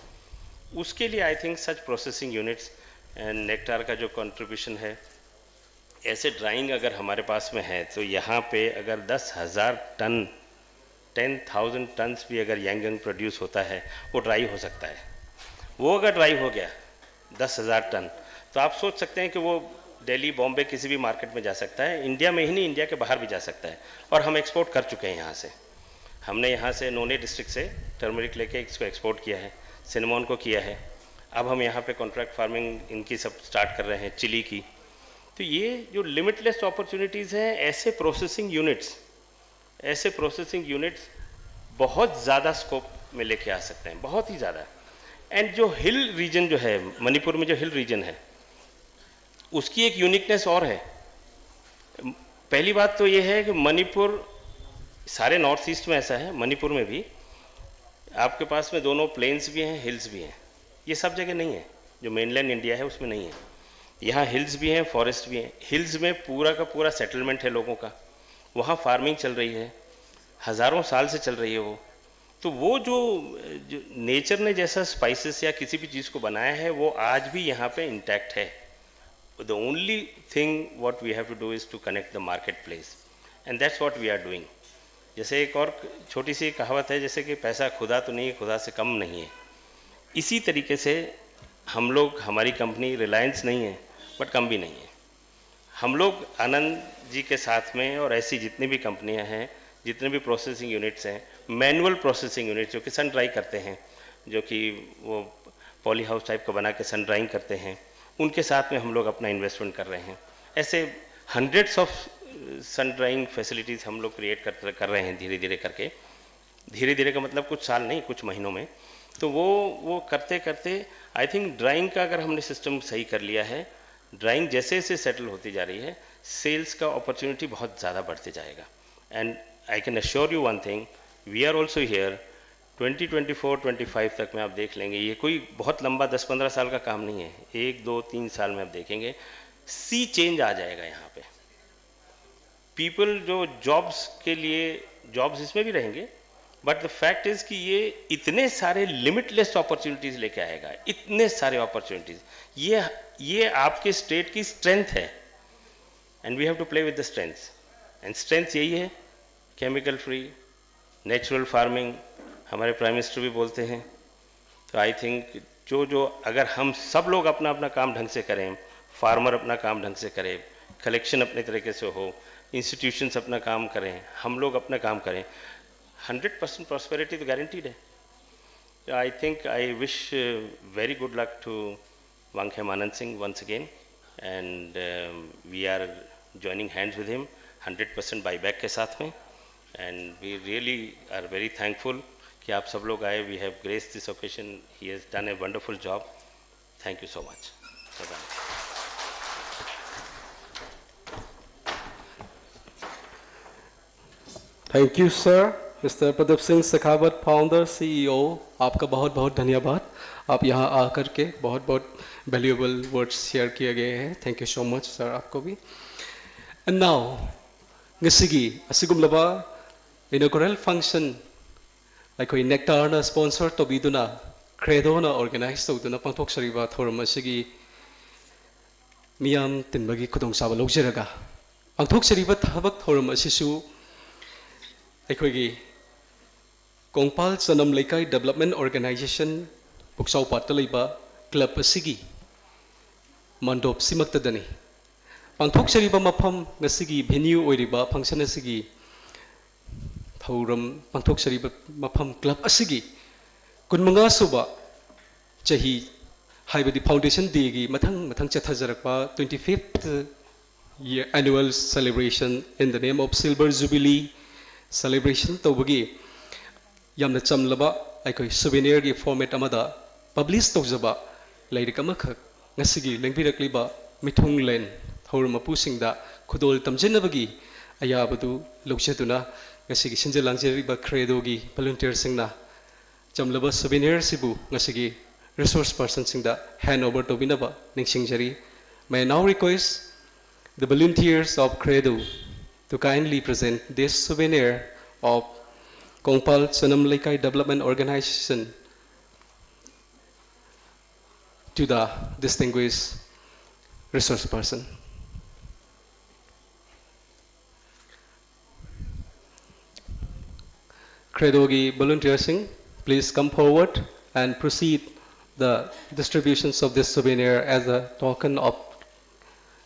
उसके लिए I think such processing units and nectar का जो कंट्रीब्यूशन है, ऐसे ड्राइंग अगर हमारे पास में है तो यहाँ पे अगर 10,000 टन, 10,000 टन्स भी अगर यांगंग प्रोड्यूस होता है, वो ड्राई हो सकता है. वो अगर ड्राई हो गया 10,000 टन, तो तो आप सोच सकते हैं कि वो दिल्ली, बॉम्बे किसी भी मार्केट में जा सकता है, इंडिया में ही नहीं, इंडिया के बाहर भी जा सकता है। और हम एक्सपोर्ट कर चुके हैं यहाँ से। हमने यहाँ से नोने डिस्ट्रिक्ट से टर्मरिक लेके इसको एक्सपोर्ट किया है, सिनेमॉन को किया है। अब हम यहाँ पे कॉन्ट्रैक्ट फार्मिंग इनकी सब स्टार्ट कर रहे हैं, चिली की। तो ये जो लिमिटलेस अपॉर्चुनिटीज़ हैं, ऐसे प्रोसेसिंग यूनिट्स बहुत ज़्यादा स्कोप में लेके आ सकते हैं, बहुत ही ज़्यादा। एंड जो हिल रीजन जो है, मणिपुर में जो हिल रीजन है, उसकी एक यूनिकनेस और है। पहली बात तो ये है कि मणिपुर, सारे नॉर्थ ईस्ट में ऐसा है, मणिपुर में भी आपके पास में दोनों प्लेन्स भी हैं, हिल्स भी हैं। ये सब जगह नहीं है, जो मेनलैंड इंडिया है उसमें नहीं है। यहाँ हिल्स भी हैं, फॉरेस्ट भी हैं। हिल्स में पूरा का पूरा सेटलमेंट है लोगों का, वहाँ फार्मिंग चल रही है, हज़ारों साल से चल रही है वो। तो वो जो नेचर ने जैसा स्पाइसेस या किसी भी चीज़ को बनाया है, वो आज भी यहाँ पे इंटैक्ट है। The only thing what we have to do is to connect the market place, and that's what we are doing. जैसे एक और छोटी सी कहावत है, जैसे कि पैसा खुदा तो नहीं, खुदा से कम नहीं है। इसी तरीके से हम लोग, हमारी कंपनी रिलायंस नहीं है बट कम भी नहीं है। हम लोग आनंद जी के साथ में, और ऐसी जितनी भी कंपनियां हैं, जितने भी प्रोसेसिंग यूनिट्स हैं, मैनुअल प्रोसेसिंग यूनिट्स जो कि सन ड्राई करते हैं, जो कि वो पॉली हाउस टाइप का बना के सन ड्राइंग करते हैं, उनके साथ में हम लोग अपना इन्वेस्टमेंट कर रहे हैं। ऐसे hundreds of sun drying facilities हम लोग क्रिएट कर रहे हैं धीरे धीरे करके। धीरे धीरे का मतलब कुछ साल नहीं, कुछ महीनों में। तो वो करते करते आई थिंक ड्राइंग का अगर हमने सिस्टम सही कर लिया है, ड्राइंग जैसे जैसे सेटल होती जा रही है, सेल्स का अपॉर्चुनिटी बहुत ज़्यादा बढ़ते जाएगा। And I can assure you one thing, we are also here 2024-25 तक में आप देख लेंगे, ये कोई बहुत लंबा 10-15 साल का काम नहीं है, 1-2-3 साल में आप देखेंगे सी चेंज आ जाएगा यहाँ पे। पीपल जो जॉब्स के लिए, जॉब्स इसमें भी रहेंगे, बट द फैक्ट इज कि ये इतने सारे लिमिटलेस अपॉर्चुनिटीज लेके आएगा, इतने सारे अपॉर्चुनिटीज। ये आपके स्टेट की स्ट्रेंथ है, and we have to play with the strengths. And strength यही है, केमिकल फ्री, नेचुरल फार्मिंग, हमारे प्राइम मिनिस्टर भी बोलते हैं। तो आई थिंक जो अगर हम सब लोग अपना अपना काम ढंग से करें, फार्मर अपना काम ढंग से करे, कलेक्शन अपने तरीके से हो, इंस्टीट्यूशंस अपना काम करें, हम लोग अपना काम करें, 100% प्रॉस्पेरिटी तो गारंटीड है। I think I wish very good luck to Wangkhem Anand Singh once again, and we are joining hands with him 100% buyback के साथ में। And we really are very thankful कि आप सब लोग आए। We have graced this occasion, he has done a wonderful job. Thank you so much. Thank you sir. Mister Pradeep Singh Shekhawat, founder CEO, आपका बहुत बहुत धन्यवाद। आप यहाँ आकर के बहुत बहुत वैल्यूएबल वर्ड्स शेयर किए गए हैं। Thank you so much sir, आपको भी। And now ngasi asigumlaba inaugural function aikoi nectar sponsor to biduna credo na organize to duna pangthok sariba thorum asigi miyam tinbagi khudong saba lojiraga pangthok sariba thabak thorum asisu aikoi gi kongpal sanam laikai development organization buksau patalaiba club asigi mandop simakta dani pangthok sariba mafam ngasigi venue oiriba function asigi thoram pangthok sariba mafam club asigi kunmanga suba chahi haibadi foundation day gi mathang chathajarakpa 25th year annual celebration in the name of silver jubilee celebration tawagi yamna chamlaba aikoi souvenir gi format amada publish tawjaba lairik amakhak ngasigi lengbirakliba mithung len thaurum apusingda khudol tamjinabagi ayabadu lokchetuna ngasigi sinjalangjeriba credo gi volunteer singna chamlaba souvenir sibu ngasigi resource person singda hand over to binaba ningsingjari. May I now request the volunteers of credo to kindly present this souvenir of Kongpal Sanam Laikai Development Organization to the distinguished resource person. Credo gi volunteer sing, please come forward and proceed the distributions of this souvenir as a token of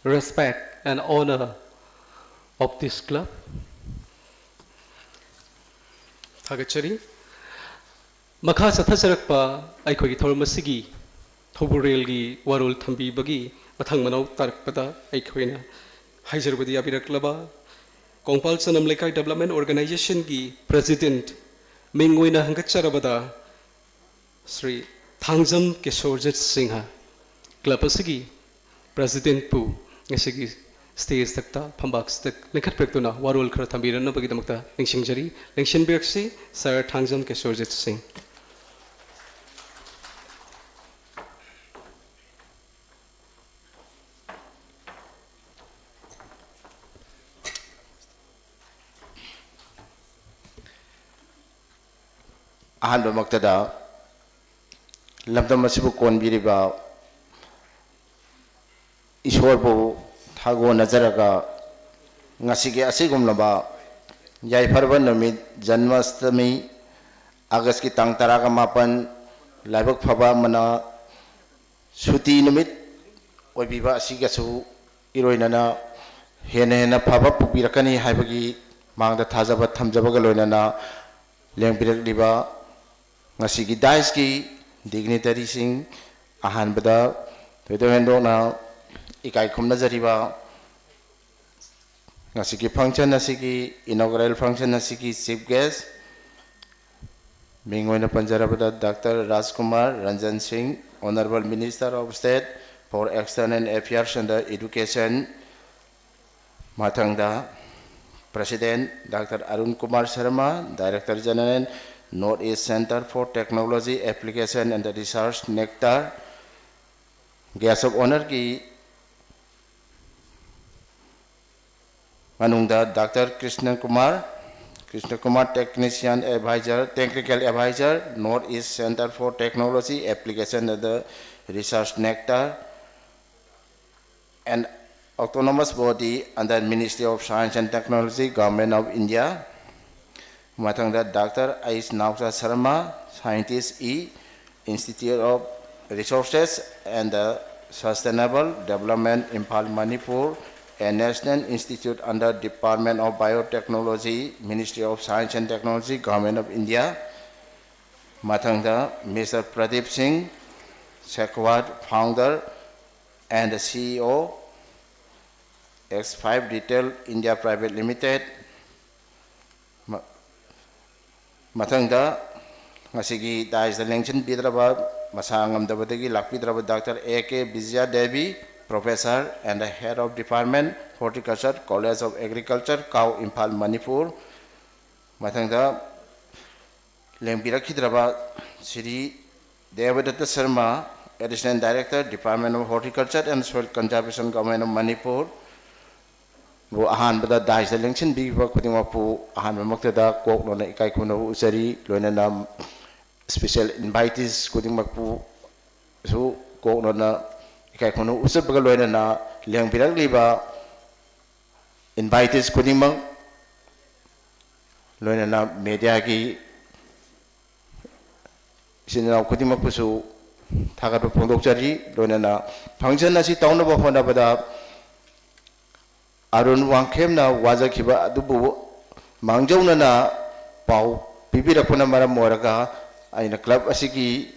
respect and honor of this club. Thagachari. Makha Sathasarakpa, Aikogi Thormasigi, Toburelgi, Warul Tambi Bagi, Matang Manau Tarpada, Aikoina, Haizerbadi Abiraklaba, Kongpal Sanam Lekai Development Organization Gi, President, Mingwina Hangacharabada, Sri Thangjam Keshorjit Singha, Klapasigi, President Pu, Yasigi, Stays Takta, Pambaks, the Likat Prectuna, Warul Kratamira, Bagidamakta, Lingshingjari, Lingshin Birksi, Sir Thangjam Keshorjit Singh. Ahan Maktada Lamdam Masibu Konbiriba Ishwarbu Tago Nazaraga Nasigi Asigum Laba Yai Parvan Namid Janmastami Agaski Tang Taraga Mapan Labuk Paba Mana Suti Namid Wabiba Sigasu Iroinana Hena Paba Pupirakani Habagi Mangda Tazabat Tamjabagaloinana Lempirak Liba Ngasigi Daiski dignitary sing ahan bada Pedro na ikai kumna jariba ngasigi function nasigi inaugural function nasigi chief guest Mingwena Panjarabada Dr. Rajkumar Ranjan Singh, Honorable Minister of State for External Affairs and Education, Matangda, President Dr. Arun Kumar Sharma, Director General, Northeast Center for Technology Application and Research, Nectar, Guest of Honor ki Manungda Dr. Krishna Kumar, Technician Advisor, Technical Advisor, Northeast Center for Technology Application and Research, Nectar, and autonomous body under Ministry of Science and Technology, Government of India. Matangda Dr. Ais Nausa Sharma, Scientist E, Institute of Resources and Sustainable Development, Impal, Manipur, a National Institute under Department of Biotechnology, Ministry of Science and Technology, Government of India. Matangda Mr. Pradeep Singh, Sekwad, founder and CEO, X5 Retail India Private Limited. Matangda Masigi Dais the Lengchin Bidraba, Masangam Dabadagi, Lapidraba Dr. A.K. Bizya Devi, Professor and the Head of Department, Horticulture, College of Agriculture, Kau Impal, Manipur. Matangda Lembirakidraba, Siri Devadatta Sharma, Additional Director, Department of Horticulture and Soil Conservation, Government of Manipur. Bu ahan bada dai selection bi ba khudima pu ahan makta da kok no na ikai kuno usari loina nam special invitees khudima pu su kok no na ikai kuno usab ga loina na leng birak liba invitees khudima loina na media gi sinna khudima pu su thagat pondok chari loina na function asi tauna ba hona bada Arun Wangkemna Wazakiba Adubu Mangjona Pau Pibirakuna Maramoraga in a club Asiki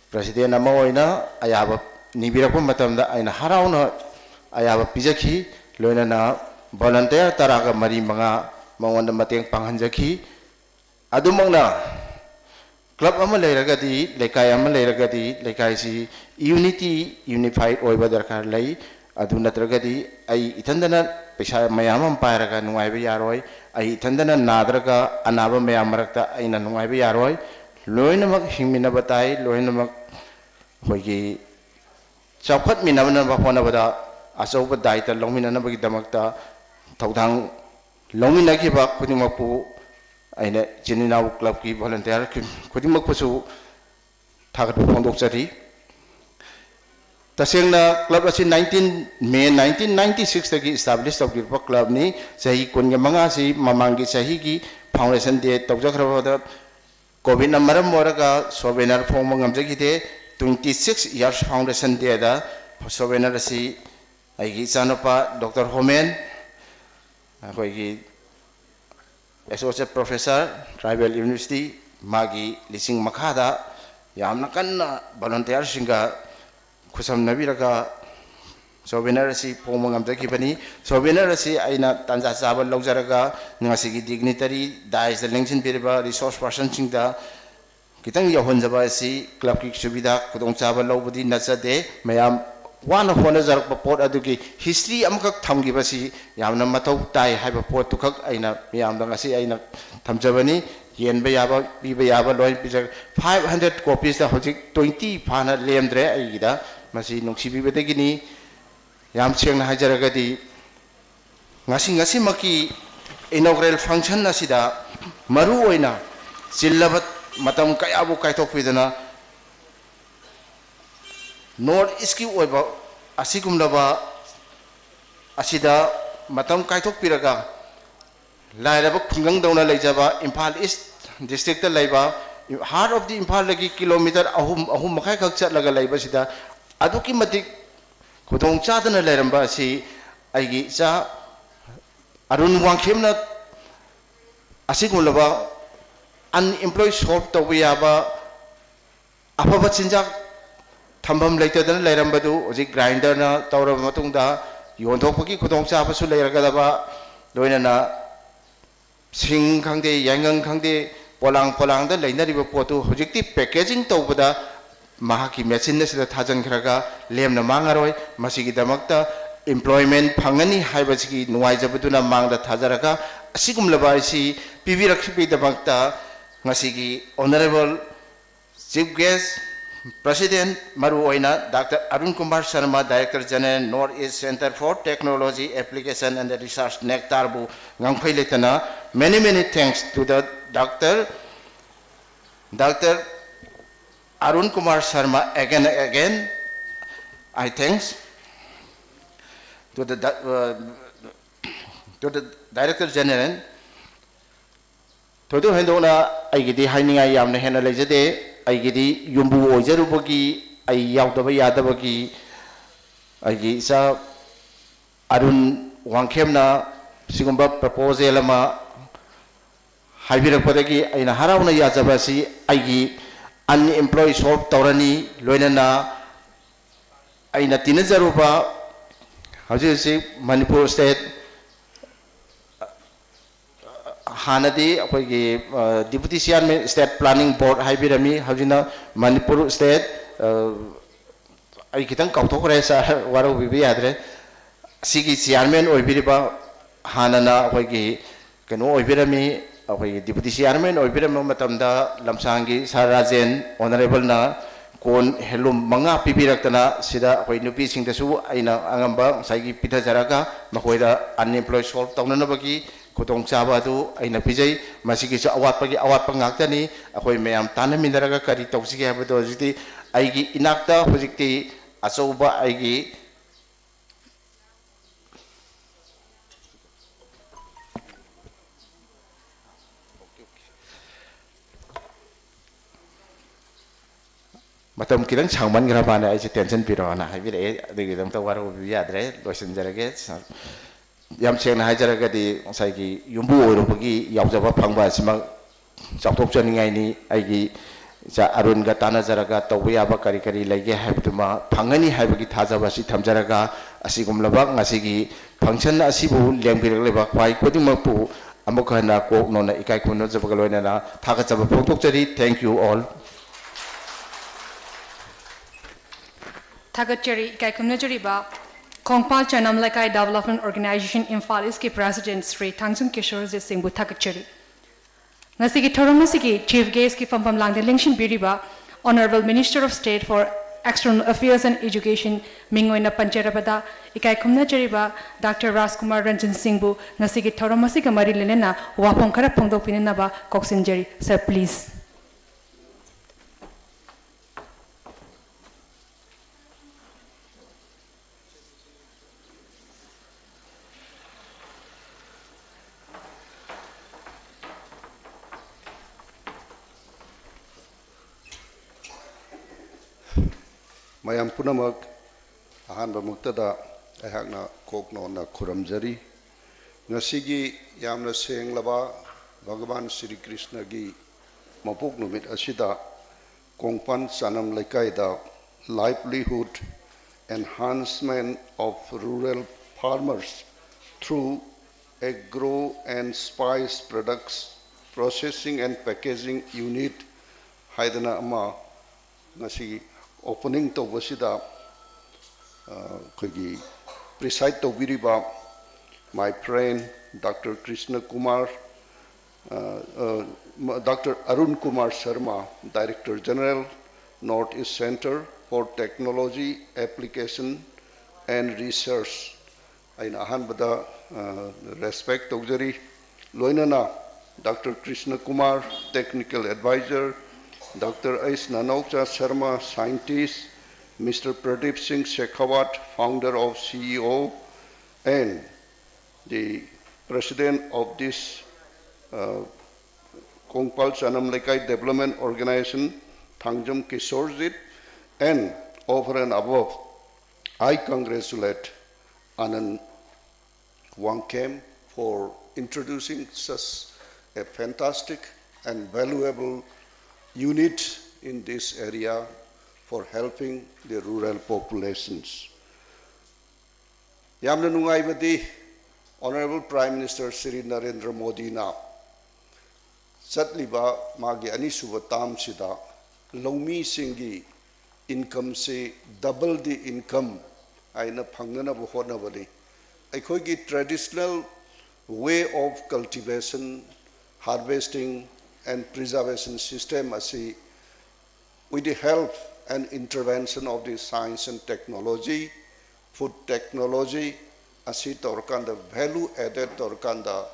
President Amoina, I have a Nibirakumatamda in a Harauna, I have a Pizaki, Lonana, Volunteer Taraga Marimanga, Mawanda Mateng Panganjaki, Adumona Club Amaleragadi, Lekai Amaleragadi, Lekaisi, Unity, Unified Oibadarkar Lay, Aduna Tragadi, I Itandana. Pesa mayamam pairaga nungai be yaroi ai thandana nadraga anaba mayamarakta aina nungai be yaroi loinamak hingmina batai loinamak hoigi chapkhat minabana ba phona bada asoba daita longmina na bagi damakta thaudang longmina ki ba khudimakpu aina chininau club ki volunteer khudimакpu su thagat phondok chari Tasengna club asi May 1996 tagi established of the club ni sahi kunya manga si mamangi sahi ki foundation de tawjakrabada covid na maram moraga sobenar form ngamjagi de 26 years foundation day da sovereign si ai gi sanopa Dr. Homen akoi gi associate professor tribal university magi lising makhada yamna kanna volunteer singa khusam nabiraga sovereign si pomangam jakibani sovereign si aina tanja chaba lojaraga ngasigi dignitary dais the lengsin biriba resource person singda kitang yahonjaba si club ki subida kudong chaba lobudi nachade mayam wan hona jarak pot adugi history amkak thamgiba si yamna mathau tai haiba pot tukak aina mayam dang asi aina thamjabani yen ba yaba pi ba yaba loi pi 500 copies da hojik 20 phana lemdre aigida masi nungsibi bedegini yam cheng na hajaragadi ngasi maki inaugural function asida maru oina sillabat matam kayabu kaitok pidana north east ki oiba asigum laba asida matam kaitok piraga lairaba khungang dauna leijaba Imphal East district ta leiba heart of the Imphal lagi kilometer ahum makai khak chatlaga leiba sida aduki matik khudong chadana leiramba si aigi cha arun wangkhemna asigum laba unemployed shop to yaba afaba chinjak thambam leitadana leirambadu oji grinder na tawra matungda yonthokpaki khudong chabasu leiragadaba loinana sing khangde yangang khangde polang da leinariba potu hojikti packaging tawbada mahaki machine na sida thajan khraga lemna mangaroi masigi damakta employment phangani haibachigi nuai jabaduna mangda thajaraga asigum laba si pibirakhi damakta ngasigi honorable chief guest President Maru Oina, Dr. Arun Kumar Sharma, Director General, Northeast Center for Technology, Application and Research, Nektarbu, Ngangpai Letana. Many thanks to the Dr. Arun Kumar Sharma again. I thanks to the Director General. Todo hendona aigidi haininga yamna hena lejade. Aigidi yumbu ojarubagi ai yaudaba yadabagi aigi sa Arun wangkhemna sigumba proposal ama haibirakpadagi aina harauna yajabasi aigi unemployed solve tawrani loinana aina tinajaruba hauji Manipur state Hanadi, Deputy Chairman State Planning Board, Haibirami, Havina, Manipur State, I kitang Kautokresa, Waro Vivi Adre, Sigi Chairman or Biriba, Hanana, Wagi, Kano Ibirami, Deputy Chairman or Biramatamda, Lamsangi, Sarazen, Honorable Na, Kon Helum Manga Pibirakana, Sida, Nupi Sing the Su, Aina Angamba, Sagi Pita Zaraga, Mahoida, unemployed solve Taunabagi. Kutong sabado ay napijay masigi sa awat pangakta ni ako'y mayam tanam minaraga kari toksiki habado jiti ay gi inakta hujikti asoba ay gi matam kirang changman grabana ay si tension pirona ay bire digidang tawaro biyadre loisan jarage yam cheng na hajaraga di saigi yumbu oirubagi yaujaba phangba sima chautok chaningai ni aigi cha Arun ga tana jaraga tawya ba kari lege haibduma phangani haibagi thajaba si thamjaraga asigumlaba ngasigi function asibu lengbiregleba khwai kodimakpu amukha na ko nona ikai khono jabaga loina na thaga jaba phoktok chari. Thank you all. Thaga chari ikai khomna chari ba Kongpal Chanam Lakai Development Organization Imphal East ki President Sri Thangsung Kishore Singh bu thakachari. Ngasigi thoramasigi Chief Guest ki Fampam Langde Lengshin Biriba, Honorable Minister of State for External Affairs and Education Mingoina Pancharabada, Ikai Kumna Chariba, Dr. Raskumar Ranjan Singh bu ngasigi thoramasiga mari lenena wapong kara pongdok pinena ba koksinjari. Sir, please. mayam punamak ahanba muktada ayakna kokno na khuramjari ngasigi yamna senglaba Bhagavan Sri Krishna gi mapuk numit asida kongpan sanam lekaida livelihood enhancement of rural farmers through agro and spice products processing and packaging unit haidana ama ngasi opening to wasida khagi preside to biriba my friend Dr. Krishna Kumar Dr. Arun Kumar Sharma, Director General, Northeast Center for Technology, Application and Research. Aina ahanbada respect tawjari loinana Dr. Krishna Kumar, Technical Advisor, Dr. Ais Nanaucha Sharma, Scientist, Mr. Pradeep Singh Shekhawat, Founder of CEO, and the President of this Kongpal Sanam Lekai Development Organization, Thangjam Kisorjit, and over and above, I congratulate Anand Wangkem for introducing such a fantastic and valuable unit in this area for helping the rural populations. Yamna nungaibadi Honorable Prime Minister Sri Narendra Modi na Satliba magi anisuba tam sida laumi singi income se double the income aina phangna bu hona bani aikoi gi traditional way of cultivation harvesting and preservation system asi with the help and intervention of the science and technology food technology asi torkanda value added torkanda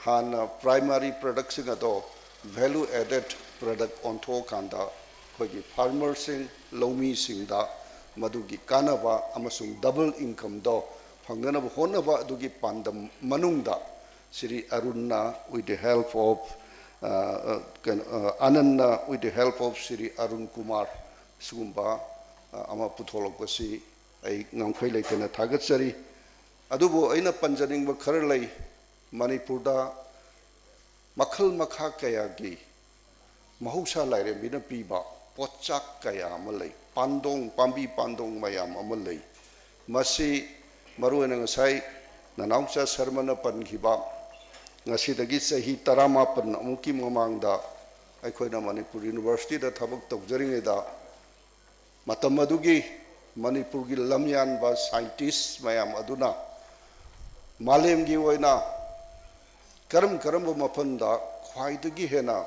Hana primary production ado value added product on to kanda kogi farmers sing lomi sing da madugi kanaba amasung double income do phangana honaba adugi pandam manungda Sri Arunna with the help of Ananda with the help of Sri Arun Kumar sumba ama putholokasi ai ngangkhoi leitena thagatsari adubo aina panjaning ba kharlai Manipurda makhal makha kaya gi mahusha laire bina piba pochak kaya amalai pandong pambi pandong mayam amalai masi maruena ngasai nanaucha sarmana pankhiba ngasi dagi sahi 18 amuki mamangda aikoina Manipur University da thabak tawjaring da matam adugi Manipur gi lamyan ba scientist mayam aduna malem gi oina karam mafanda khwaidagi hena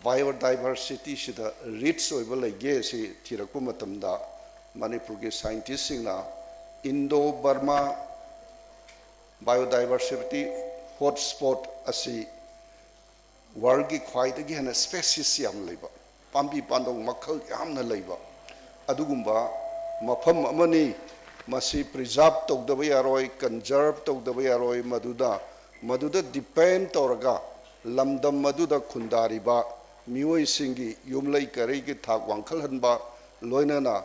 biodiversity sida rich oiba lege si thirakpa matamda Manipur ge scientists singna Indo Burma biodiversity hotspot asi world gi khwaidagi hena species yam leiba pambi pandong makhal yamna leiba adugumba mafam amani masi preserve tawdaba yaroi conserve tawdaba yaroi maduda depend toraga lamdam maduda khundariba mioi singi yumlai karei ki thak wangkhal hanba loinana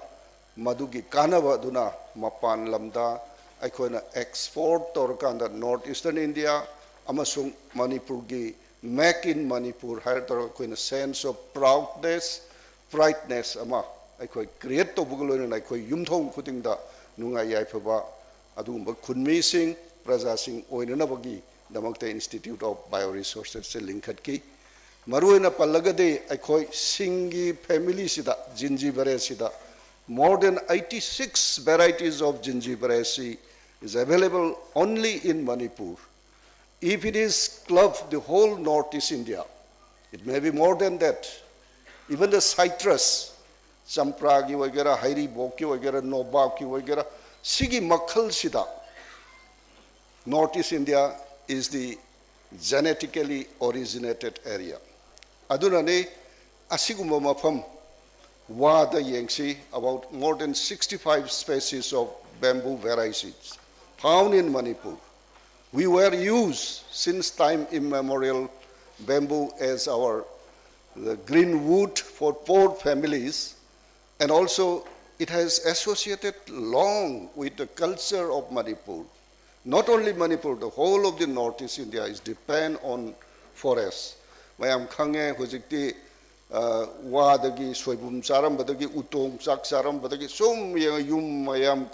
madugi kanaba duna mapan lamda aikoina export torkanda northeastern India amasung Manipur gi make in Manipur har tor koina sense of proudness ama aikoi create to bugloina aikoi yumthong khutingda nunga yaifaba adumba khunmi sing praja sing oinana bagi damakta Institute of Bioresources se linkhat ki maruena pallagade aikoi singi family sida gingibre sida more than 86 varieties of gingibre is available only in Manipur. If it is clubbed the whole Northeast India, it may be more than that. Even the citrus, champra ki wagera, hairi bok ki wagera, nobab ki wagera, sigi makhal sida. Northeast India is the genetically originated area. Adunane asigumba mafam wada yengsi about more than 65 species of bamboo varieties found in Manipur. We were used since time immemorial bamboo as the green wood for poor families And also, it has associated long with the culture of Manipur. Not only Manipur, the whole of the Northeast India is depend on forests. Mayam khange hojikti wadagi soibum charam badagi utong chak charam badagi som yum mayam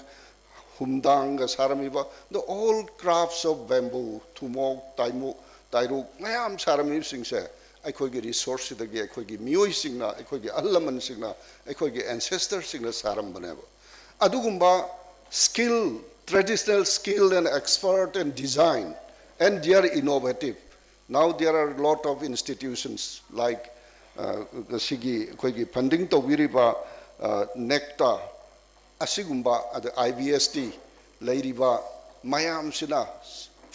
humdang saramiba the all crafts of bamboo thumok taimuk tairuk mayam sarami singse ꯑꯩꯈꯣꯏꯒꯤ ꯔꯤꯁꯣꯔꯁꯁꯤꯗꯒꯤ ꯑꯩꯈꯣꯏꯒꯤ ꯃꯤꯑꯣꯏꯁꯤꯡꯅ ꯑꯩꯈꯣꯏꯒꯤ ꯑꯍꯜ ꯂꯃꯟꯁꯤꯡꯅ ꯑꯩꯈꯣꯏꯒꯤ ꯑꯦꯟꯁꯦꯁꯇꯔꯁꯤꯡꯅ ꯁꯥꯔꯝꯕꯅꯦꯕ ꯑꯗꯨꯒꯨꯝꯕ skill traditional skill and expert and design and they are innovative now there are a lot of institutions like sigi ꯑꯩꯈꯣꯏꯒꯤ funding ꯇꯧꯕꯤꯔꯤꯕ nectar ꯑꯁꯤꯒꯨꯝꯕ ꯑꯗ IBST ꯂꯩꯔꯤꯕ ꯃꯌꯥꯝꯁꯤꯅ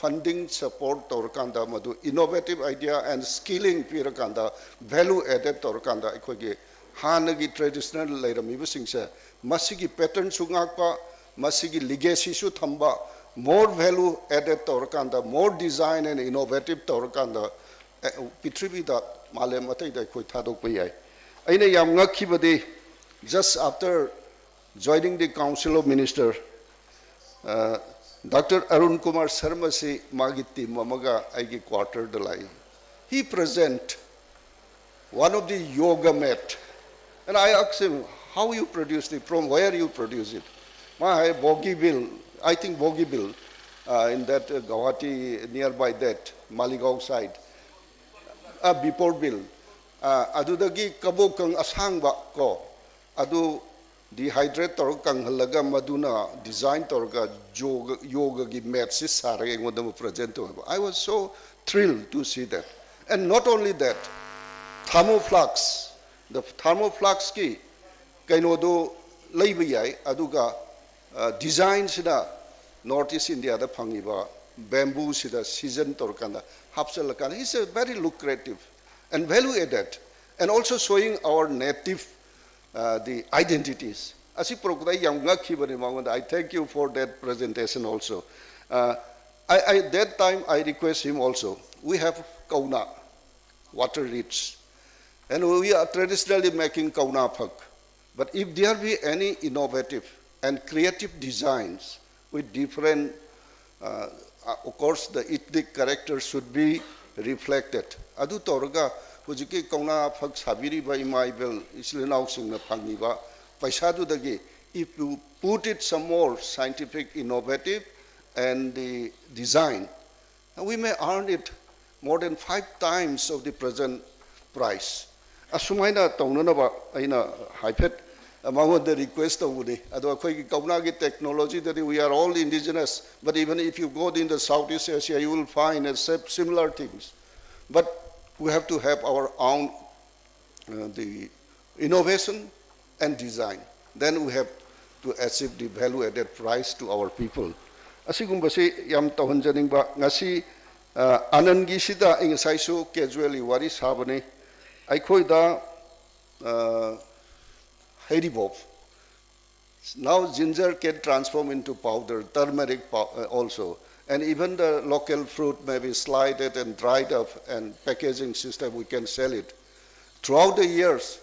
funding support tawrakanda madu innovative idea and skilling pirakanda value added tawrakanda aikogi hanagi traditional lairamiba singse masigi pattern sungakpa masigi legacy su thamba more value added tawrakanda more design and innovative tawrakanda pitribida malem atai da koi thadokpa yai aina yam ngakhibadi just after joining the council of minister Dr. Arun Kumar Sharma si magiti mamaga aigi quarter dalai. He present one of the yoga mat, and I asked him, "How you produce it? From where you produce it?" My Bogeyville, I think Bogeyville, in that Guwahati nearby that Maligaon side, Biporville. Adudagi kabokang asangba ko adu. Dehydrate torkang halaga maduna design torga yoga gi match sare ngodam present I was so thrilled to see that and not only that thermoflux the thermoflux ki kaino do leiba yai aduga design sida northeast india da phangiba bamboo sida season torkanda hapsalakana is a very lucrative and value added and also showing our native the identities. I thank you for that presentation also. That time I request him also. We have kauna, water rich, and we are traditionally making kauna phak. But if there be any innovative and creative designs with different, of course, the ethnic character should be reflected. Adu torga. Hujiki kauna phak sabiri ba imaibel islinau singna phangiba paisadu dagi if you put it some more scientific innovative and the design we may earn it more than 5 times of the present price asumaina taunana ba aina haipet among the request of udi ado akhoi kauna gi technology that we are all indigenous but even if you go in the Southeast Asia you will find similar things but we have to have our own the innovation and design. Then we have to achieve the value-added price to our people. Asigumbasi yam tahunjaning ba ngasi anangi sida ingasai su casually wari sabane aikoi da heribob. Now ginger can transform into powder, turmeric also. And even the local fruit may be slided and dried up and packaging system, we can sell it. Throughout the years,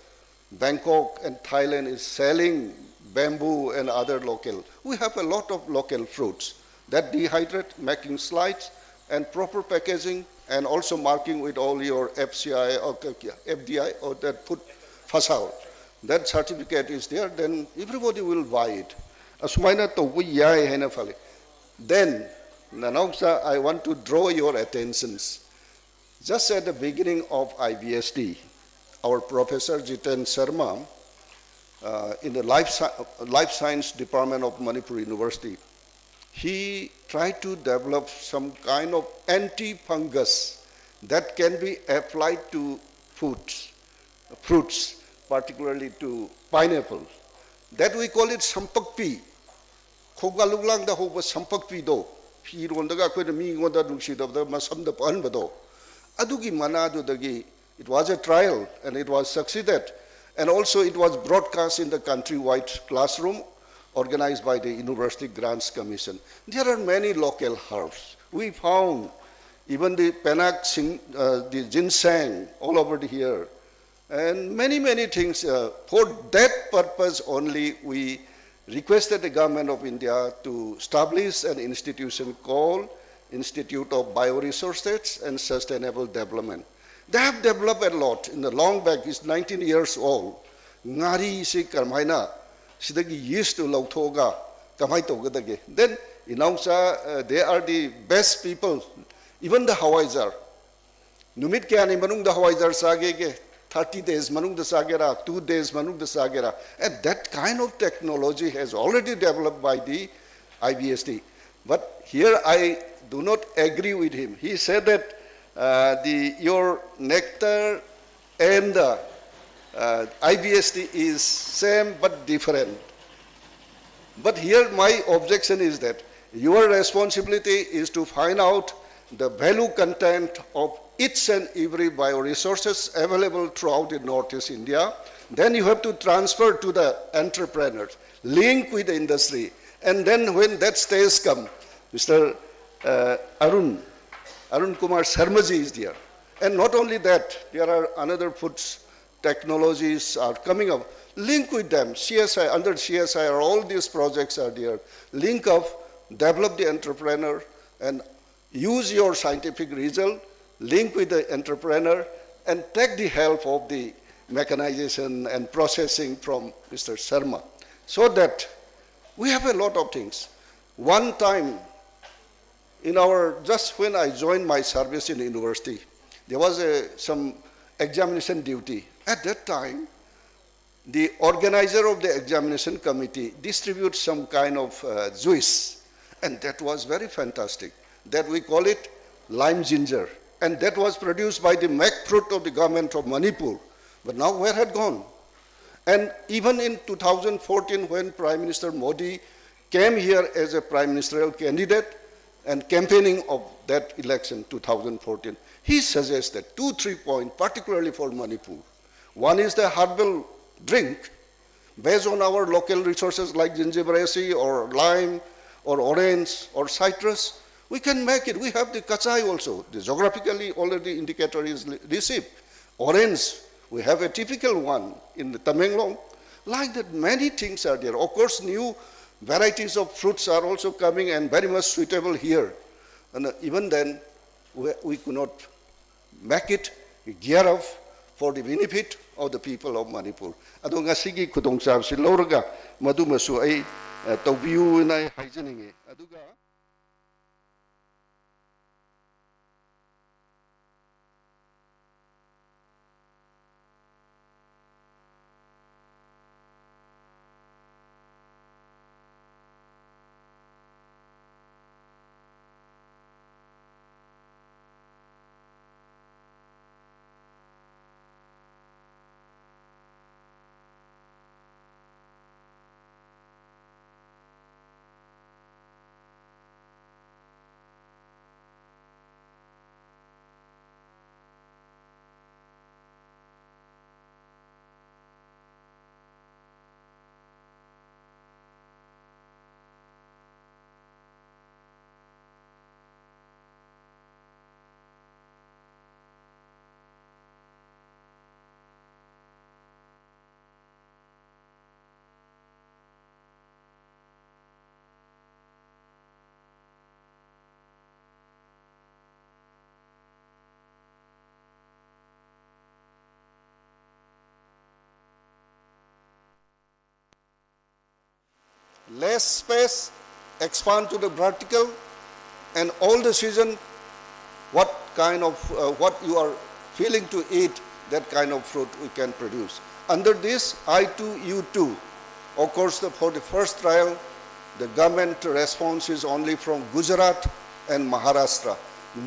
Bangkok and Thailand is selling bamboo and other local. We have a lot of local fruits that dehydrate, making slides and proper packaging and also marking with all your FCI or FDI or that put fasal. That certificate is there, then everybody will buy it. Then, Nanoksa, I want to draw your attentions. Just at the beginning of IBSD, our Professor Jiten Sharma, in the Life Science Department of Manipur University, he tried to develop some kind of anti-fungus that can be applied to fruits, particularly to pineapple. That we call it sampakpi. Khogaluglang da hoba sampakpi do. It was a trial and it was succeeded. And also it was broadcast in the countrywide classroom organized by the University Grants Commission. There are many local herbs. We found even the penak, the ginseng all over here. and many things. For that purpose only, we requested the government of India to establish an institution called Institute of Bioresources and Sustainable Development. They have developed a lot in the long back. It's 19 years old. Ngari si karmaina sidagi used to lautoga kamai togadage. Then inausa they are the best people. Even the Hawaiizer. Numit kya ni manung the Hawaiizer sage 30 days manung the sagera, 2 days manung the sagera. And that kind of technology has already developed by the IBSD. But here I do not agree with him. He said that your nectar and the IBSD is same but different. But here my objection is that your responsibility is to find out the value content of each and every bioresources available throughout in Northeast India. Then you have to transfer to the entrepreneurs, link with the industry. And then when that stage comes, Mr. Arun Kumar Sharmaji is there. And not only that, there are another foods technologies are coming up. Link with them, CSI, under CSI, all these projects are there. Link up, develop the entrepreneur, and use your scientific result, link with the entrepreneur, and take the help of the mechanization and processing from Mr. Sharma. So that we have a lot of things. One time, just when I joined my service in university, there was some examination duty. At that time, the organizer of the examination committee distributes some kind of juice, and that was very fantastic. That we call it lime ginger, and that was produced by the mac fruit of the government of Manipur. But now where had gone? And even in 2014, when Prime Minister Modi came here as a prime ministerial candidate and campaigning of that election, 2014, he suggested 2-3 points, particularly for Manipur. One is the herbal drink based on our local resources like gingebrace or lime or orange or citrus. We can make it. We have the kachai also. The geographically already indicator is received. Orange, we have a typical one in the Tamenglong. Like that, many things are there. Of course, new varieties of fruits are also coming and very much suitable here. And even then, we could not make it gear up for the benefit of the people of Manipur. Ado ngasigi khudongchab si lawraga madu masu ai tawbiu na haijaninge. Aduga less space, expand to the vertical, and all the season, what kind of, what you are feeling to eat, that kind of fruit we can produce. Under this I2U2, of course, for the first trial, the government response is only from Gujarat and Maharashtra,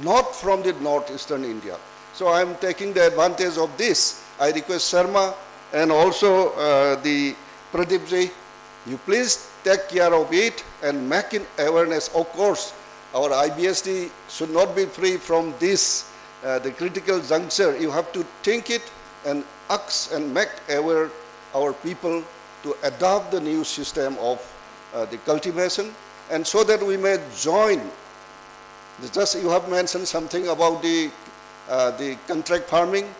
not from the northeastern India. So I am taking the advantage of this. I request Sharma and also the Pradeep ji, you please take care of it and make it awareness. Of course, our IBSD should not be free from this, the critical juncture. You have to think it and ask and make aware our people to adopt the new system of the cultivation, and so that we may join. Just you have mentioned something about the contract farming.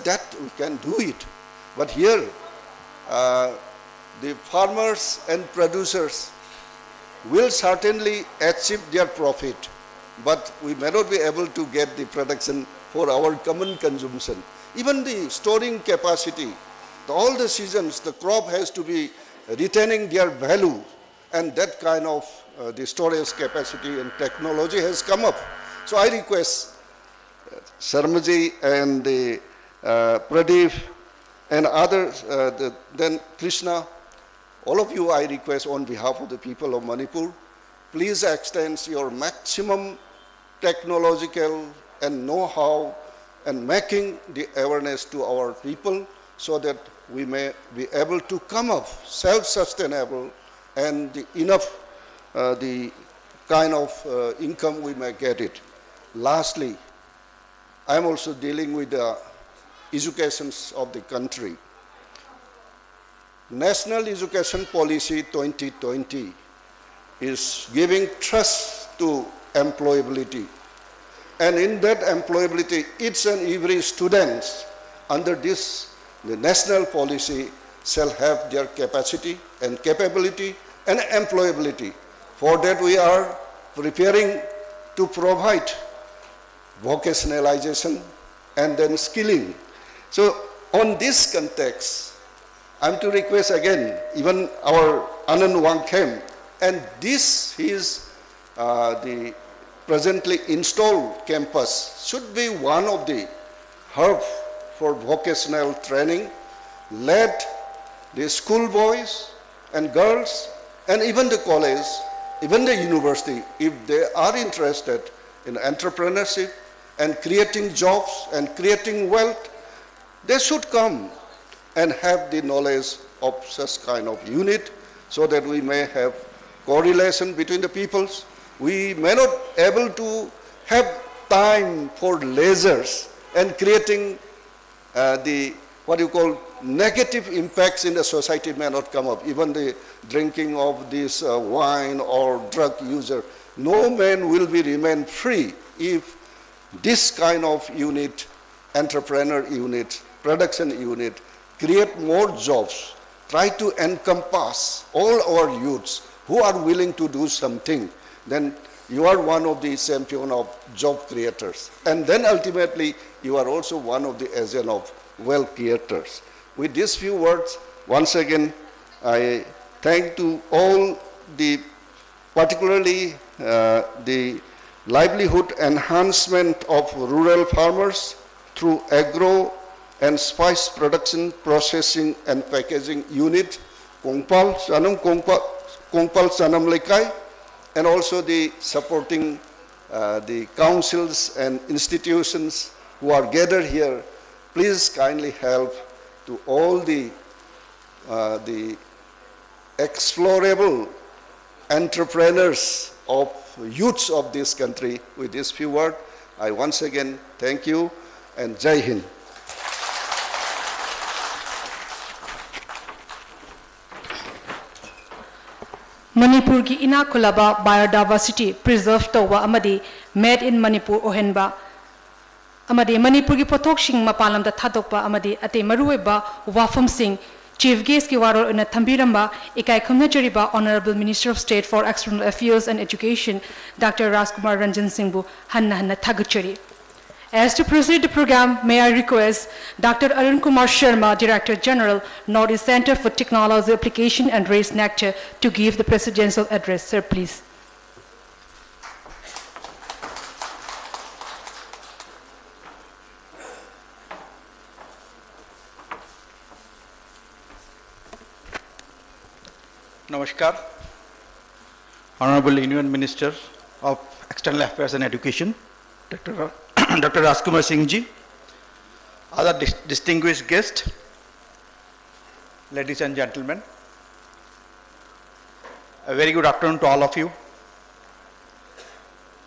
that we can do it. But here, the farmers and producers will certainly achieve their profit, but we may not be able to get the production for our common consumption. Even the storing capacity, all the seasons, the crop has to be retaining their value, and that kind of the storage capacity and technology has come up. So I request Sharmaji and the Pradeep and others, then Krishna, all of you, I request on behalf of the people of Manipur, please extend your maximum technological and know-how and making the awareness to our people so that we may be able to come up self-sustainable and enough the kind of income we may get it. Lastly, I am also dealing with the education of the country. National Education Policy 2020 is giving trust to employability. And in that employability, each and every student under this, the national policy shall have their capacity and capability and employability. For that we are preparing to provide vocationalization and then skilling. So on this context, I'm to request again, even our Anand Wangkhem, and this is the presently installed campus should be one of the hub for vocational training. Let the school boys and girls and even the college, even the university, if they are interested in entrepreneurship and creating jobs and creating wealth, they should come and have the knowledge of such kind of unit so that we may have correlation between the peoples. We may not able to have time for leisures and creating the what you call negative impacts in the society may not come up. Even the drinking of this wine or drug user, no man will be remain free if this kind of unit, entrepreneur unit, production unit, create more jobs, try to encompass all our youths who are willing to do something, then you are one of the champion of job creators. And then ultimately, you are also one of the agent of wealth creators. With these few words, once again, I thank to all the, particularly the livelihood enhancement of rural farmers through Agro and spice production, processing and packaging unit, Kongpal Sanam Lekai, and also the supporting the councils and institutions who are gathered here. Please kindly help to all the explorable entrepreneurs of youths of this country. With this few words, I once again thank you and Jai Hind. Manipur ki ina kulaba biodiversity preserve towa amadi made in Manipur ohenba amadi Manipur ki pothok sing mapalam da thadokpa amadi ate marueba wafam sing Chief Guest ki waro ina thambiramba ikai khumna chariba Honorable Minister of State for External Affairs and Education Dr. Rajkumar Ranjan Singh bu hanna thagachari. As to proceed the program, may I request Dr. Arun Kumar Sharma, Director General, Northeast Center for Technology Application and Race Nectar, to give the presidential address. Sir, please. Namaskar. Honorable Union Minister of External Affairs and Education, Dr. Rajkumar Singh ji, other distinguished guests, ladies and gentlemen, a very good afternoon to all of you.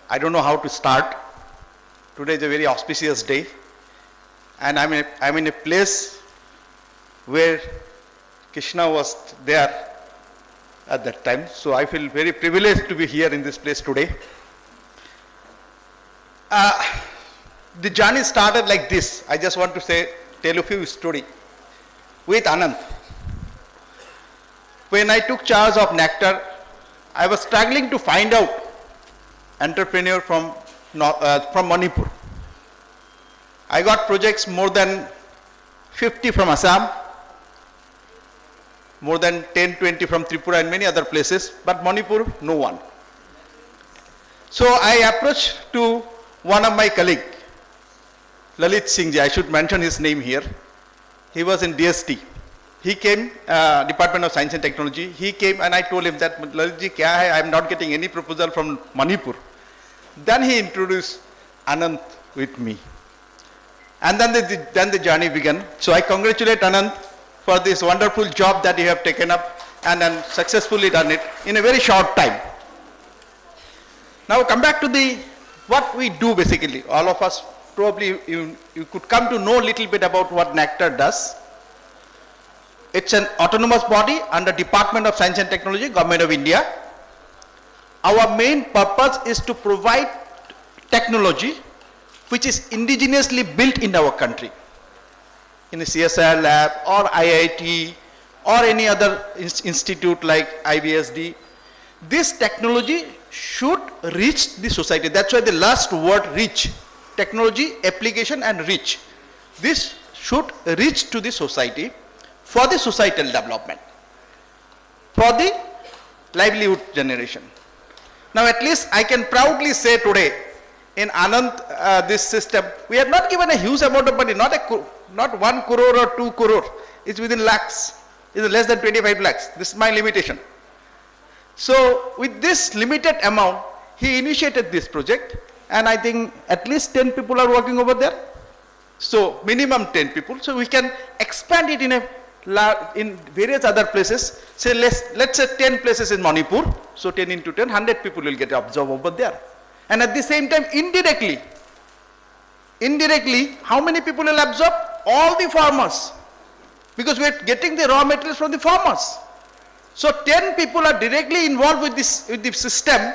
I don't know how to start. Today is a very auspicious day, and I'm in a place where Krishna was there at that time, so I feel very privileged to be here in this place today. The journey started like this. I just want to say tell a few story with Anand. When I took charge of Nectar, I was struggling to find out entrepreneur from Manipur. I got projects more than 50 from Assam, more than 10, 20 from Tripura and many other places, but Manipur, no one. So I approached to one of my colleagues, Lalit Singh ji, I should mention his name here. He was in DST. He came, Department of Science and Technology. He came and I told him that, Lalit ji, kya hai? I am not getting any proposal from Manipur. Then he introduced Anand with me. And then the journey began. So I congratulate Anand for this wonderful job that you have taken up and then successfully done it in a very short time. Now come back to what we do basically. All of us probably you could come to know a little bit about what Nectar does. It's an autonomous body under Department of Science and Technology, Government of India. Our main purpose is to provide technology which is indigenously built in our country. In a CSIR lab or IIT or any other institute like IBSD. This technology should reach the society. That's why the last word reach. Technology, application and reach. This should reach to the society for the societal development, for the livelihood generation. Now at least I can proudly say today in Anand, this system, we have not given a huge amount of money, not 1 crore or 2 crore. It's within lakhs. It's less than 25 lakhs. This is my limitation. So with this limited amount, he initiated this project and I think at least 10 people are working over there. So minimum 10 people. So we can expand it in various other places. Say let's say 10 places in Manipur. So 10 into 10, 100 people will get absorbed over there. And at the same time, indirectly, how many people will absorb? All the farmers. Because we are getting the raw materials from the farmers. So 10 people are directly involved with the system,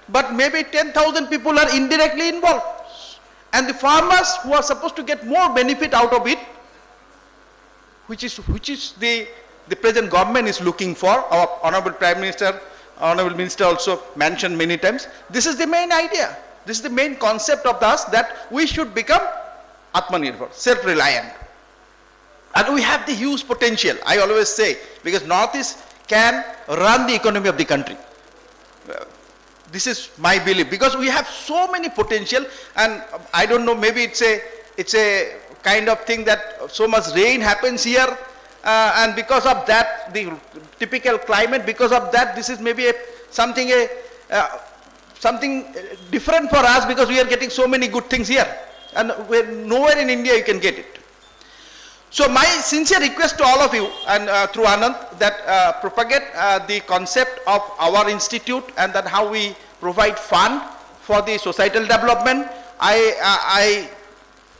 but maybe 10,000 people are indirectly involved. And the farmers who are supposed to get more benefit out of it, which is the present government is looking for. Our Honorable Prime Minister, Honorable Minister also mentioned many times. This is the main idea. This is the main concept of us, that we should become Atmanirbhar, self-reliant. And we have the huge potential, I always say, because Northeast can run the economy of the country. This is my belief, because we have so many potential, and I don't know, maybe it's a kind of thing that so much rain happens here, and because of that, the typical climate, because of that, this is maybe something different for us, because we are getting so many good things here, and nowhere in India you can get it. So my sincere request to all of you, and through Anand, that propagate the concept of our institute and then how we provide fund for the societal development. I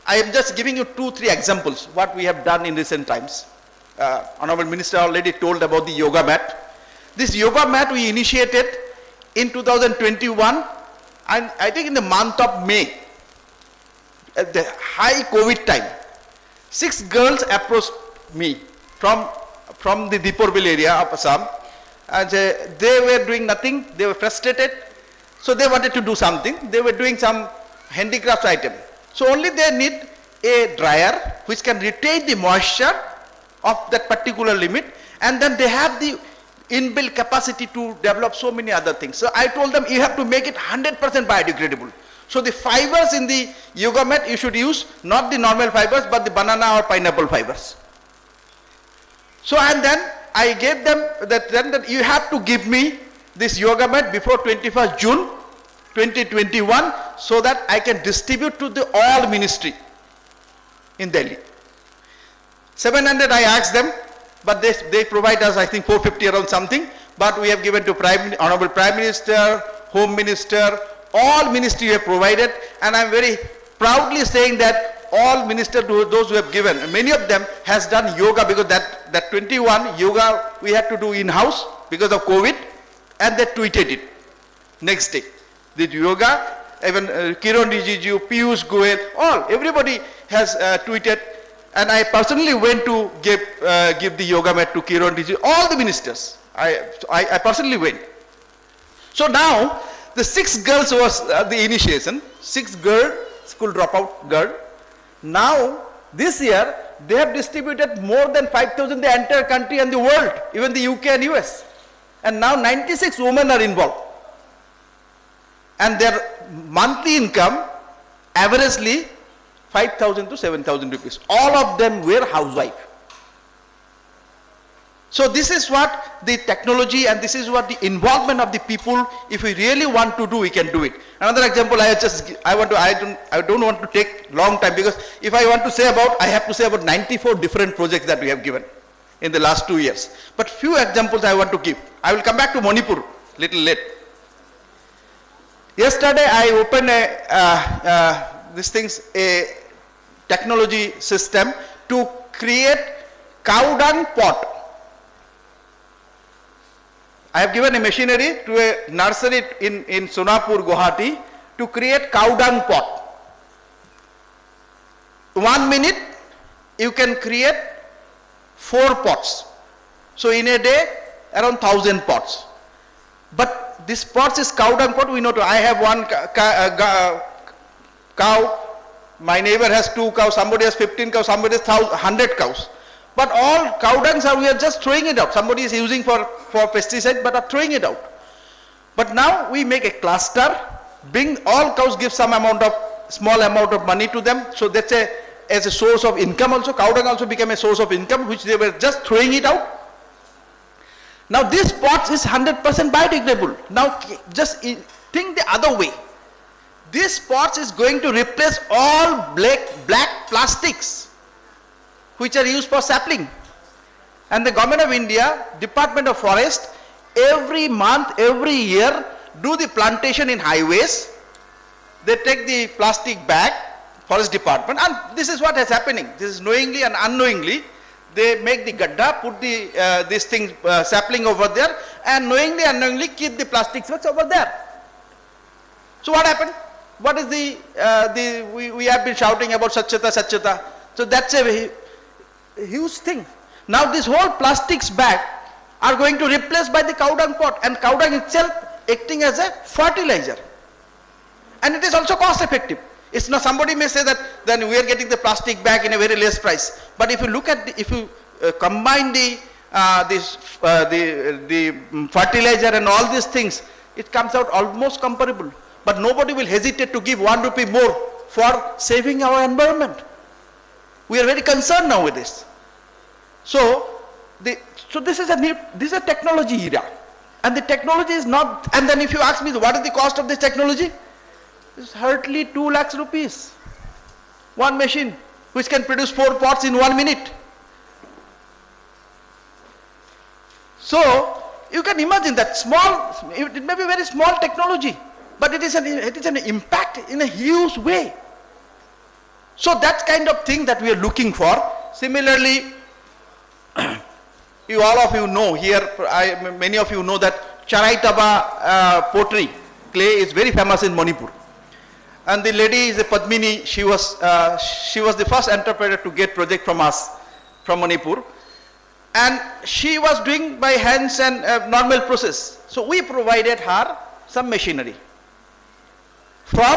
am just giving you 2-3 examples what we have done in recent times. Honorable Minister already told about the yoga mat. This yoga mat we initiated in 2021, and I think in the month of May, at the high COVID time. 6 girls approached me from the Diporbil area of Assam, and they were doing nothing, they were frustrated, so they wanted to do something. They were doing some handicrafts item. So only they need a dryer which can retain the moisture of that particular limit, and then they have the inbuilt capacity to develop so many other things. So I told them, you have to make it 100% biodegradable. So the fibers in the yoga mat you should use not the normal fibers but the banana or pineapple fibers. So and then I gave them that you have to give me this yoga mat before 21st June 2021 so that I can distribute to the all ministry in Delhi. 700 I asked them, but they provide us I think 450 around something, but we have given to Honorable Prime Minister, Home Minister, all ministry have provided, and I am very proudly saying that all ministers, those who have given, many of them has done yoga, because that 21 yoga we had to do in-house because of COVID, and they tweeted it next day. Did yoga, even Kiran Rijiju, Piyush Goyal, everybody has tweeted And I personally went to give the yoga mat to Kiran Rijiju, all the ministers. I personally went. So now, the 6 girls was the initiation, 6 girl, school dropout girl. Now, this year, they have distributed more than 5,000 the entire country and the world, even the UK and US. And now 96 women are involved. And their monthly income, averagely, 5,000 to 7,000 rupees. All of them were housewife. So this is what the technology and this is what the involvement of the people, if we really want to do, we can do it. Another example I don't want to take long time, because if I want to say about, I have to say about 94 different projects that we have given in the last 2 years. But few examples I want to give. I will come back to Manipur little late. Yesterday I opened a technology system to create cow dung pot. I have given a machinery to a nursery in Sonapur, Guwahati, to create cow dung pot. 1 minute, you can create 4 pots. So in a day, around 1,000 pots. But this pots is cow dung pot, we know. I have 1 cow, my neighbor has 2 cows, somebody has 15 cows, somebody has 100 cows. But all cow dungs we are just throwing it out. Somebody is using for pesticide, but are throwing it out. But now we make a cluster, bring all cows, give some amount of, small amount of money to them. So that's as a source of income also. Cow dung also became a source of income, which they were just throwing it out. Now this pot is 100% biodegradable. Now just think the other way. This pot is going to replace all black plastics which are used for sapling. And the Government of India, Department of Forest, every month, every year, do the plantation in highways. They take the plastic bag, Forest Department, and this is what is happening. This is knowingly and unknowingly. They make the gadda, put the this thing sapling over there, and knowingly and unknowingly keep the plastic bags over there. So what happened? What is we have been shouting about Swachhata, Swachhata. So that's a huge thing. Now this whole plastics bag are going to replace by the cow dung pot, and cow dung itself acting as a fertilizer. And it is also cost effective. It's not, somebody may say that then we are getting the plastic bag in a very less price. But if you look at if you combine the fertilizer and all these things, it comes out almost comparable. But nobody will hesitate to give 1 rupee more for saving our environment. We are very concerned now with this. So this is a technology era, and the technology is not. And then if you ask me what is the cost of this technology, it's hardly 2 lakhs rupees. One machine which can produce 4 pots in 1 minute. So you can imagine that small. It may be very small technology, but it is an impact in a huge way. So that kind of thing that we are looking for. Similarly, all of you know here, many of you know that Charaitaba pottery clay is very famous in Manipur. And the lady is a Padmini. She was the first entrepreneur to get project from us, from Manipur. And she was doing by hands and normal process. So we provided her some machinery from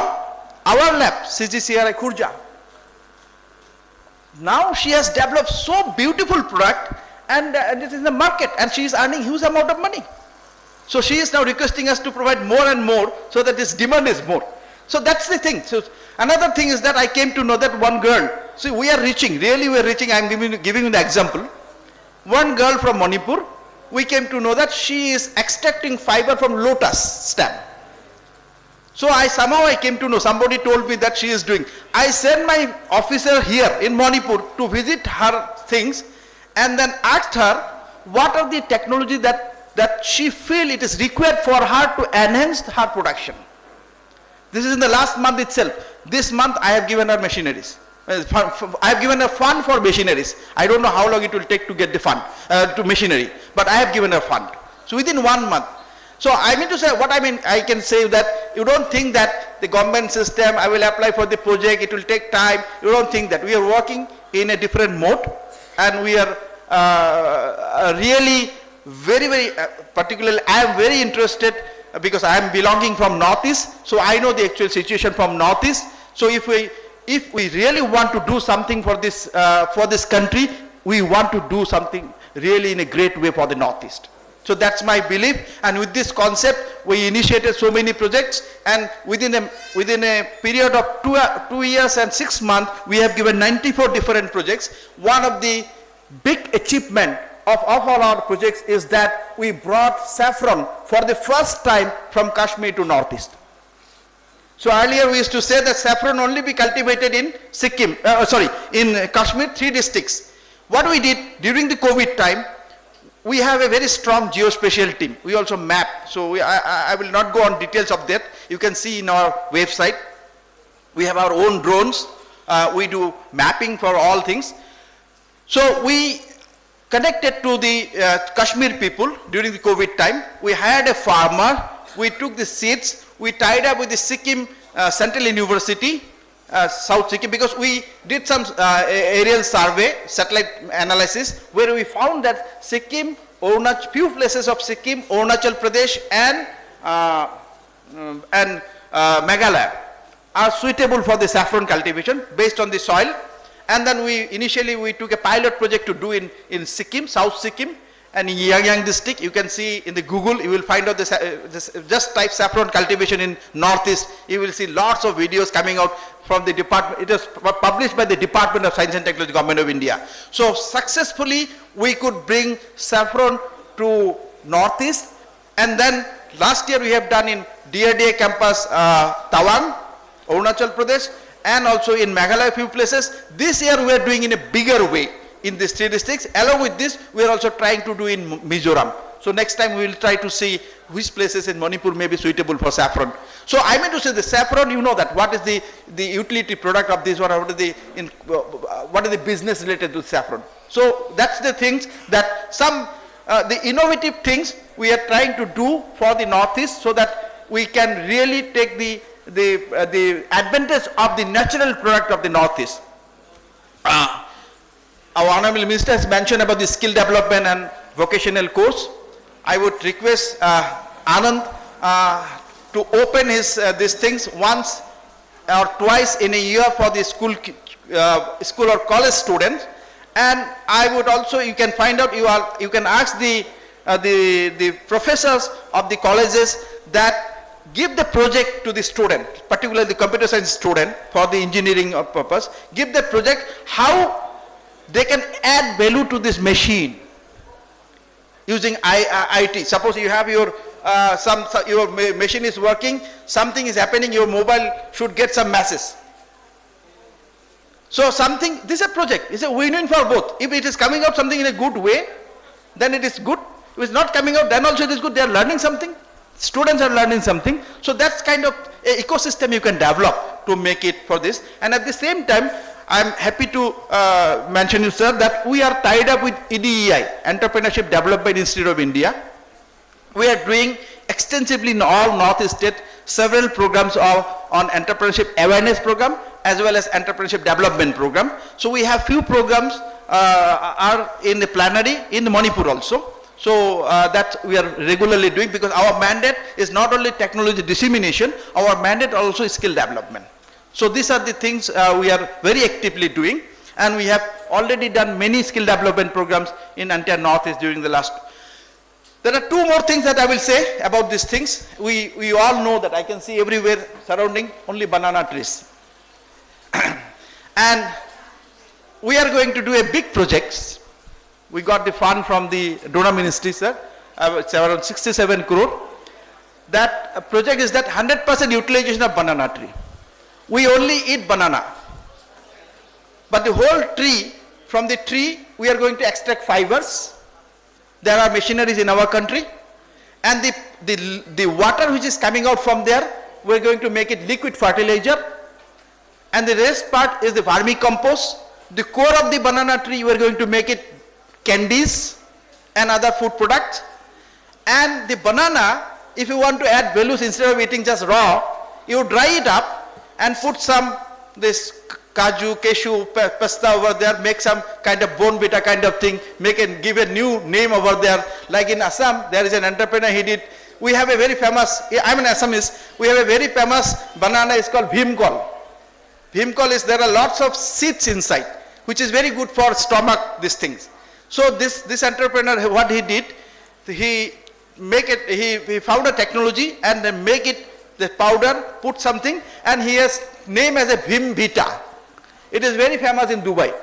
our lab, CGCRI Khurja. Now she has developed so beautiful product, and it is in the market, and she is earning huge amount of money. So she is now requesting us to provide more and more, so that this demand is more. So that's the thing. So another thing is that I came to know that one girl. See, we are reaching. Really, we are reaching. I am giving you the example. One girl from Manipur. We came to know that she is extracting fiber from lotus stem. So somehow I came to know, somebody told me that she is doing. I sent my officer here in Manipur to visit her things, and then asked her what are the technology that she feel it is required for her to enhance her production. This is in the last month itself. This month I have given her machineries. I have given her fund for machineries. I don't know how long it will take to get the fund to machinery, but I have given her fund. So within 1 month. So I mean to say, what I mean, I can say that you don't think that the government system, I will apply for the project, it will take time. You don't think that. We are working in a different mode, and we are really very particularly, I am very interested because I am belonging from Northeast, so I know the actual situation from Northeast. So if we really want to do something for this country, we want to do something really in a great way for the Northeast. So that's my belief, and with this concept, we initiated so many projects, and within a period of 2 years and 6 months, we have given 94 different projects. One of the big achievement of all our projects is that we brought saffron for the first time from Kashmir to Northeast. So earlier we used to say that saffron only be cultivated in Sikkim, in Kashmir, 3 districts. What we did during the COVID time, we have a very strong geospatial team. We also map. So I will not go on details of that. You can see in our website. We have our own drones. We do mapping for all things. So we connected to the Kashmir people during the COVID time. We hired a farmer. We took the seeds. We tied up with the Sikkim Central University, South Sikkim, because we did some aerial survey, satellite analysis, where we found that Sikkim, few places of Sikkim, Arunachal Pradesh, and Meghalaya are suitable for the saffron cultivation based on the soil. And then initially we took a pilot project to do in Sikkim, South Sikkim, and in Yangyang district. You can see in the Google, you will find out this, just type saffron cultivation in Northeast. You will see lots of videos coming out from the department. It was published by the Department of Science and Technology, Government of India. So successfully we could bring saffron to Northeast. And then last year we have done in DRDA campus, Tawang, Arunachal Pradesh, and also in Meghalaya, few places. This year we are doing in a bigger way in these 3 districts. Along with this, we are also trying to do in Mizoram. So next time we will try to see which places in Manipur may be suitable for saffron. So I mean to say the saffron, you know that what is the utility product of this one, what is the business related to saffron. So that's the things that the innovative things we are trying to do for the Northeast, so that we can really take the advantage of the natural product of the Northeast. Our Honorable Minister has mentioned about the skill development and vocational course. I would request Anand to open these things once or twice in a year for the school or college students. And I would also, you can find out, you can ask the professors of the colleges that give the project to the student, particularly the computer science student for the engineering purpose. Give the project how they can add value to this machine using IT. Suppose you have your machine is working, something is happening, your mobile should get some message. So this is a project, it's a win-win for both. If it is coming out something in a good way, then it is good. If it's not coming out, then also it is good. They are learning something. Students are learning something. So that's kind of an ecosystem you can develop to make it for this. And at the same time, I'm happy to mention you, sir, that we are tied up with EDEI, Entrepreneurship Development Institute of India. We are doing extensively in all Northeast state several programs on entrepreneurship awareness program as well as entrepreneurship development program. So we have few programs are in the plenary in the Manipur also. So that we are regularly doing, because our mandate is not only technology dissemination, our mandate also is skill development. So these are the things we are very actively doing, and we have already done many skill development programs in entire Northeast during the last. There are 2 more things that I will say about these things. We all know that I can see everywhere surrounding only banana trees. And we are going to do a big project. We got the fund from the donor ministry, sir. It's around 67 crore. That project is that 100% utilization of banana tree. We only eat banana, but the whole tree, from the tree we are going to extract fibers. There are machineries in our country, and the water which is coming out from there, we are going to make it liquid fertilizer, and the rest part is the vermicompost. The core of the banana tree, we are going to make it candies and other food products. And the banana, if you want to add values, instead of eating just raw, you dry it up and put some this kaju, cashew, pasta over there, make some kind of bone vita kind of thing, give a new name over there. Like in Assam, there is an entrepreneur, we have a very famous, I'm an Assamese, we have a very famous banana, it's called Bhimkol. Bhimkol is, there are lots of seeds inside, which is very good for stomach, these things. So this entrepreneur, what he did, he found a technology and then make it, the powder, put something, and he has name as a Bhim Vita. It is very famous in Dubai.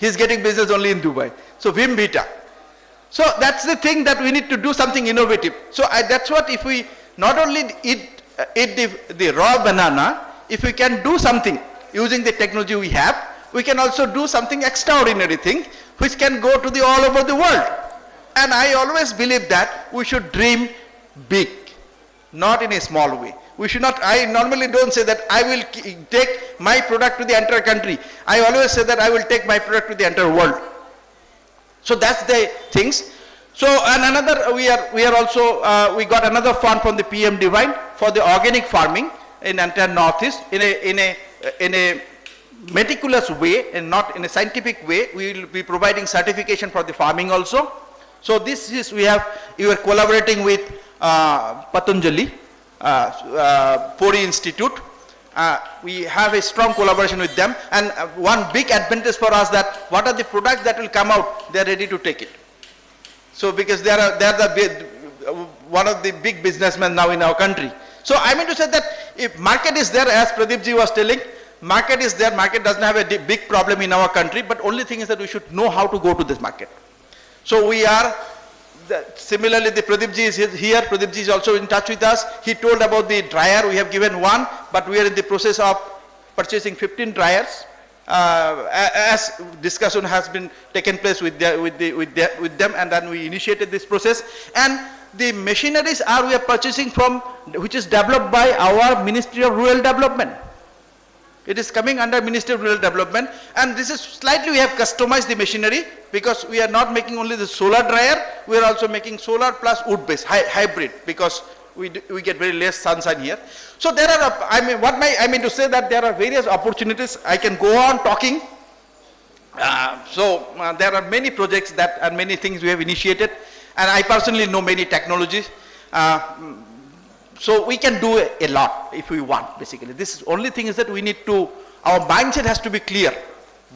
He is getting business only in Dubai. So Bhim Vita. So that's the thing, that we need to do something innovative. So that's what, if we not only eat the raw banana, if we can do something using the technology we have, we can also do something extraordinary thing which can go to the all over the world. And I always believe that we should dream big, not in a small way. We should not, I normally don't say that I will take my product to the entire country. I always say that I will take my product to the entire world. So that's the things. So, and another, we got another fund from the PM Divine for the organic farming in entire Northeast in a meticulous way and not in a scientific way. We will be providing certification for the farming also. So this is, we are collaborating with Patanjali, Puri Institute. We have a strong collaboration with them, and one big advantage for us, that what are the products that will come out, they are ready to take it. So because they are one of the big businessmen now in our country. So I mean to say that if market is there, as Pradeep ji was telling, market is there, market doesn't have a big problem in our country, but only thing is that we should know how to go to this market. So we are, similarly the Pradeep ji is here, Pradeep ji is also in touch with us. He told about the dryer, we have given one, but we are in the process of purchasing 15 dryers. As discussion has been taken place with them, and then we initiated this process. And the machineries we are purchasing from, which is developed by our Ministry of Rural Development. It is coming under Ministry of Rural Development, and this is slightly, we have customized the machinery, because we are not making only the solar dryer, we are also making solar plus wood based hybrid, because we get very less sunshine here. So there are, I mean to say that there are various opportunities. I can go on talking. There are many projects and many things we have initiated, and I personally know many technologies. So we can do a lot if we want, basically. This only thing is that we need to, our mindset has to be clear.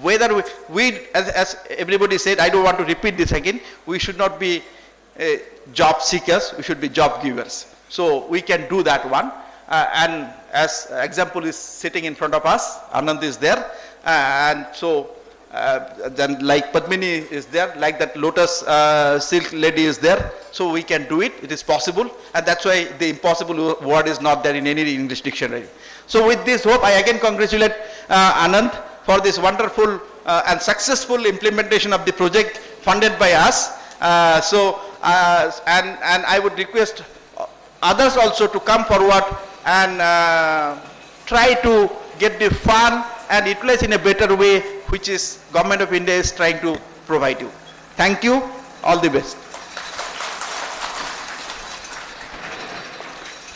Whether we as everybody said, I don't want to repeat this again, we should not be job seekers, we should be job givers. So we can do that one. And as example is sitting in front of us, Anand is there. And so then like Padmini is there, like that lotus silk lady is there. So we can do it, it is possible. And that's why the impossible word is not there in any English dictionary. So with this hope, I again congratulate Anand for this wonderful and successful implementation of the project funded by us. And I would request others also to come forward and try to get the fund and utilize in a better way, which is Government of India is trying to provide you. Thank you, all the best.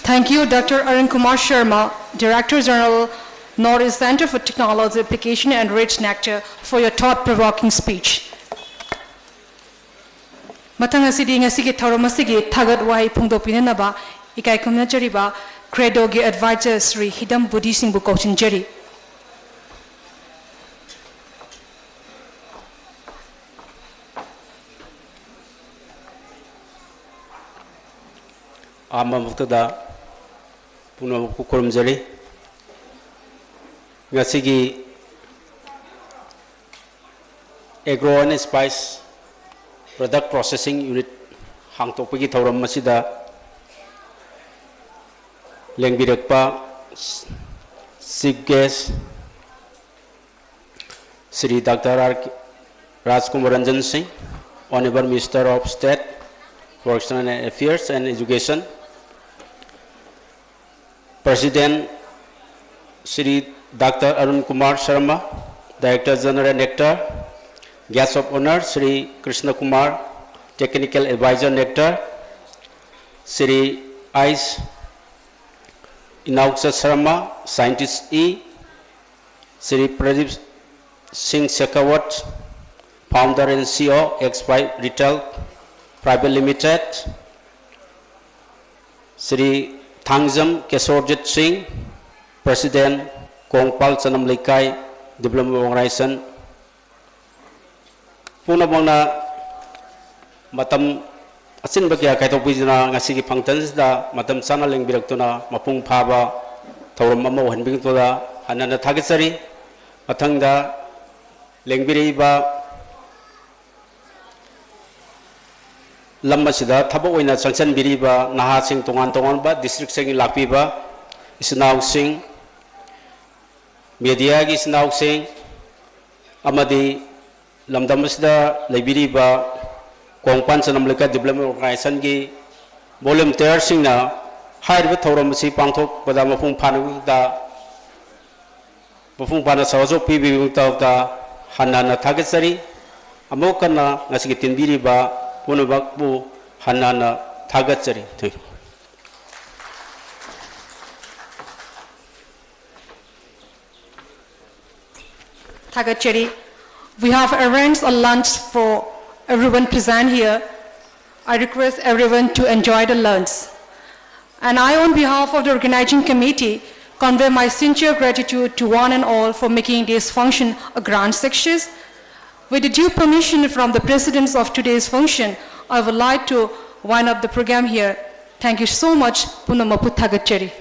Thank you, Dr. Arun Kumar Sharma, Director General, Northeast Center for Technology Application and Rich Nectar, for your thought-provoking speech. Matang asidi ngasigi thauromasigi thagat wahi phungdopinanaba ikai kumna chariba Credo ge advisor Sri Hidam Budi Singbu Kochinjari. Amamuktada Puno Kukurumjari Ngasigi Agro and Spice Product Processing Unit Hangtopigi Tauram Masida Lengbirakpa Chief Guest Sri Dr. Rajkumar Ranjan Singh, Honorable Minister of State for External Affairs and Education, President Sri Dr. Arun Kumar Sharma, Director General Nectar, Guest of Honor Sri Krishna Kumar, Technical Advisor Nectar, Sri Ice Inaugsa Sharma, Scientist E, Sri Pradeep Singh Shekhawat, founder and CEO, X5 Retail Private Limited. Sri Thangjam Kesorjit Singh, President, Kongpal Sanam Likai Development Organization. Puna bangna matam asin bagya kaito pujina ngasi ki pangtans da matam sana leng biraktuna mapung phaba thauram amma hanbing to da anana thagisari mathangda lengbiri ba lamma sida thabo oina changchan biri ba naha sing tongan tongan ba district sing lakpi ba isnaw sing media gi isnaw sing amadi lamdam sida lebiri ba kongpan sanam leka development organization gi volunteer sing na hair ba thoram si pangthok pada mapung phanu da mapung phana sawajo pi bi ta ta hanana thagesari amokana ngasi ki tinbiri ba punubak bu hanana thagesari thank you. Thagachari. We have arranged a lunch for everyone present here. I request everyone to enjoy the lunch. And I, on behalf of the organizing committee, convey my sincere gratitude to one and all for making this function a grand success. With the due permission from the presidents of today's function, I would like to wind up the program here. Thank you so much, Punamapu Thagachari.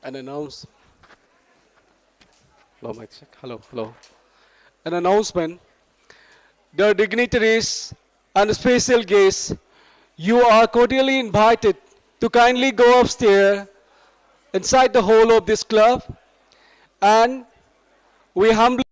An announcement. Dear dignitaries and special guests, you are cordially invited to kindly go upstairs inside the hall of this club, and we humbly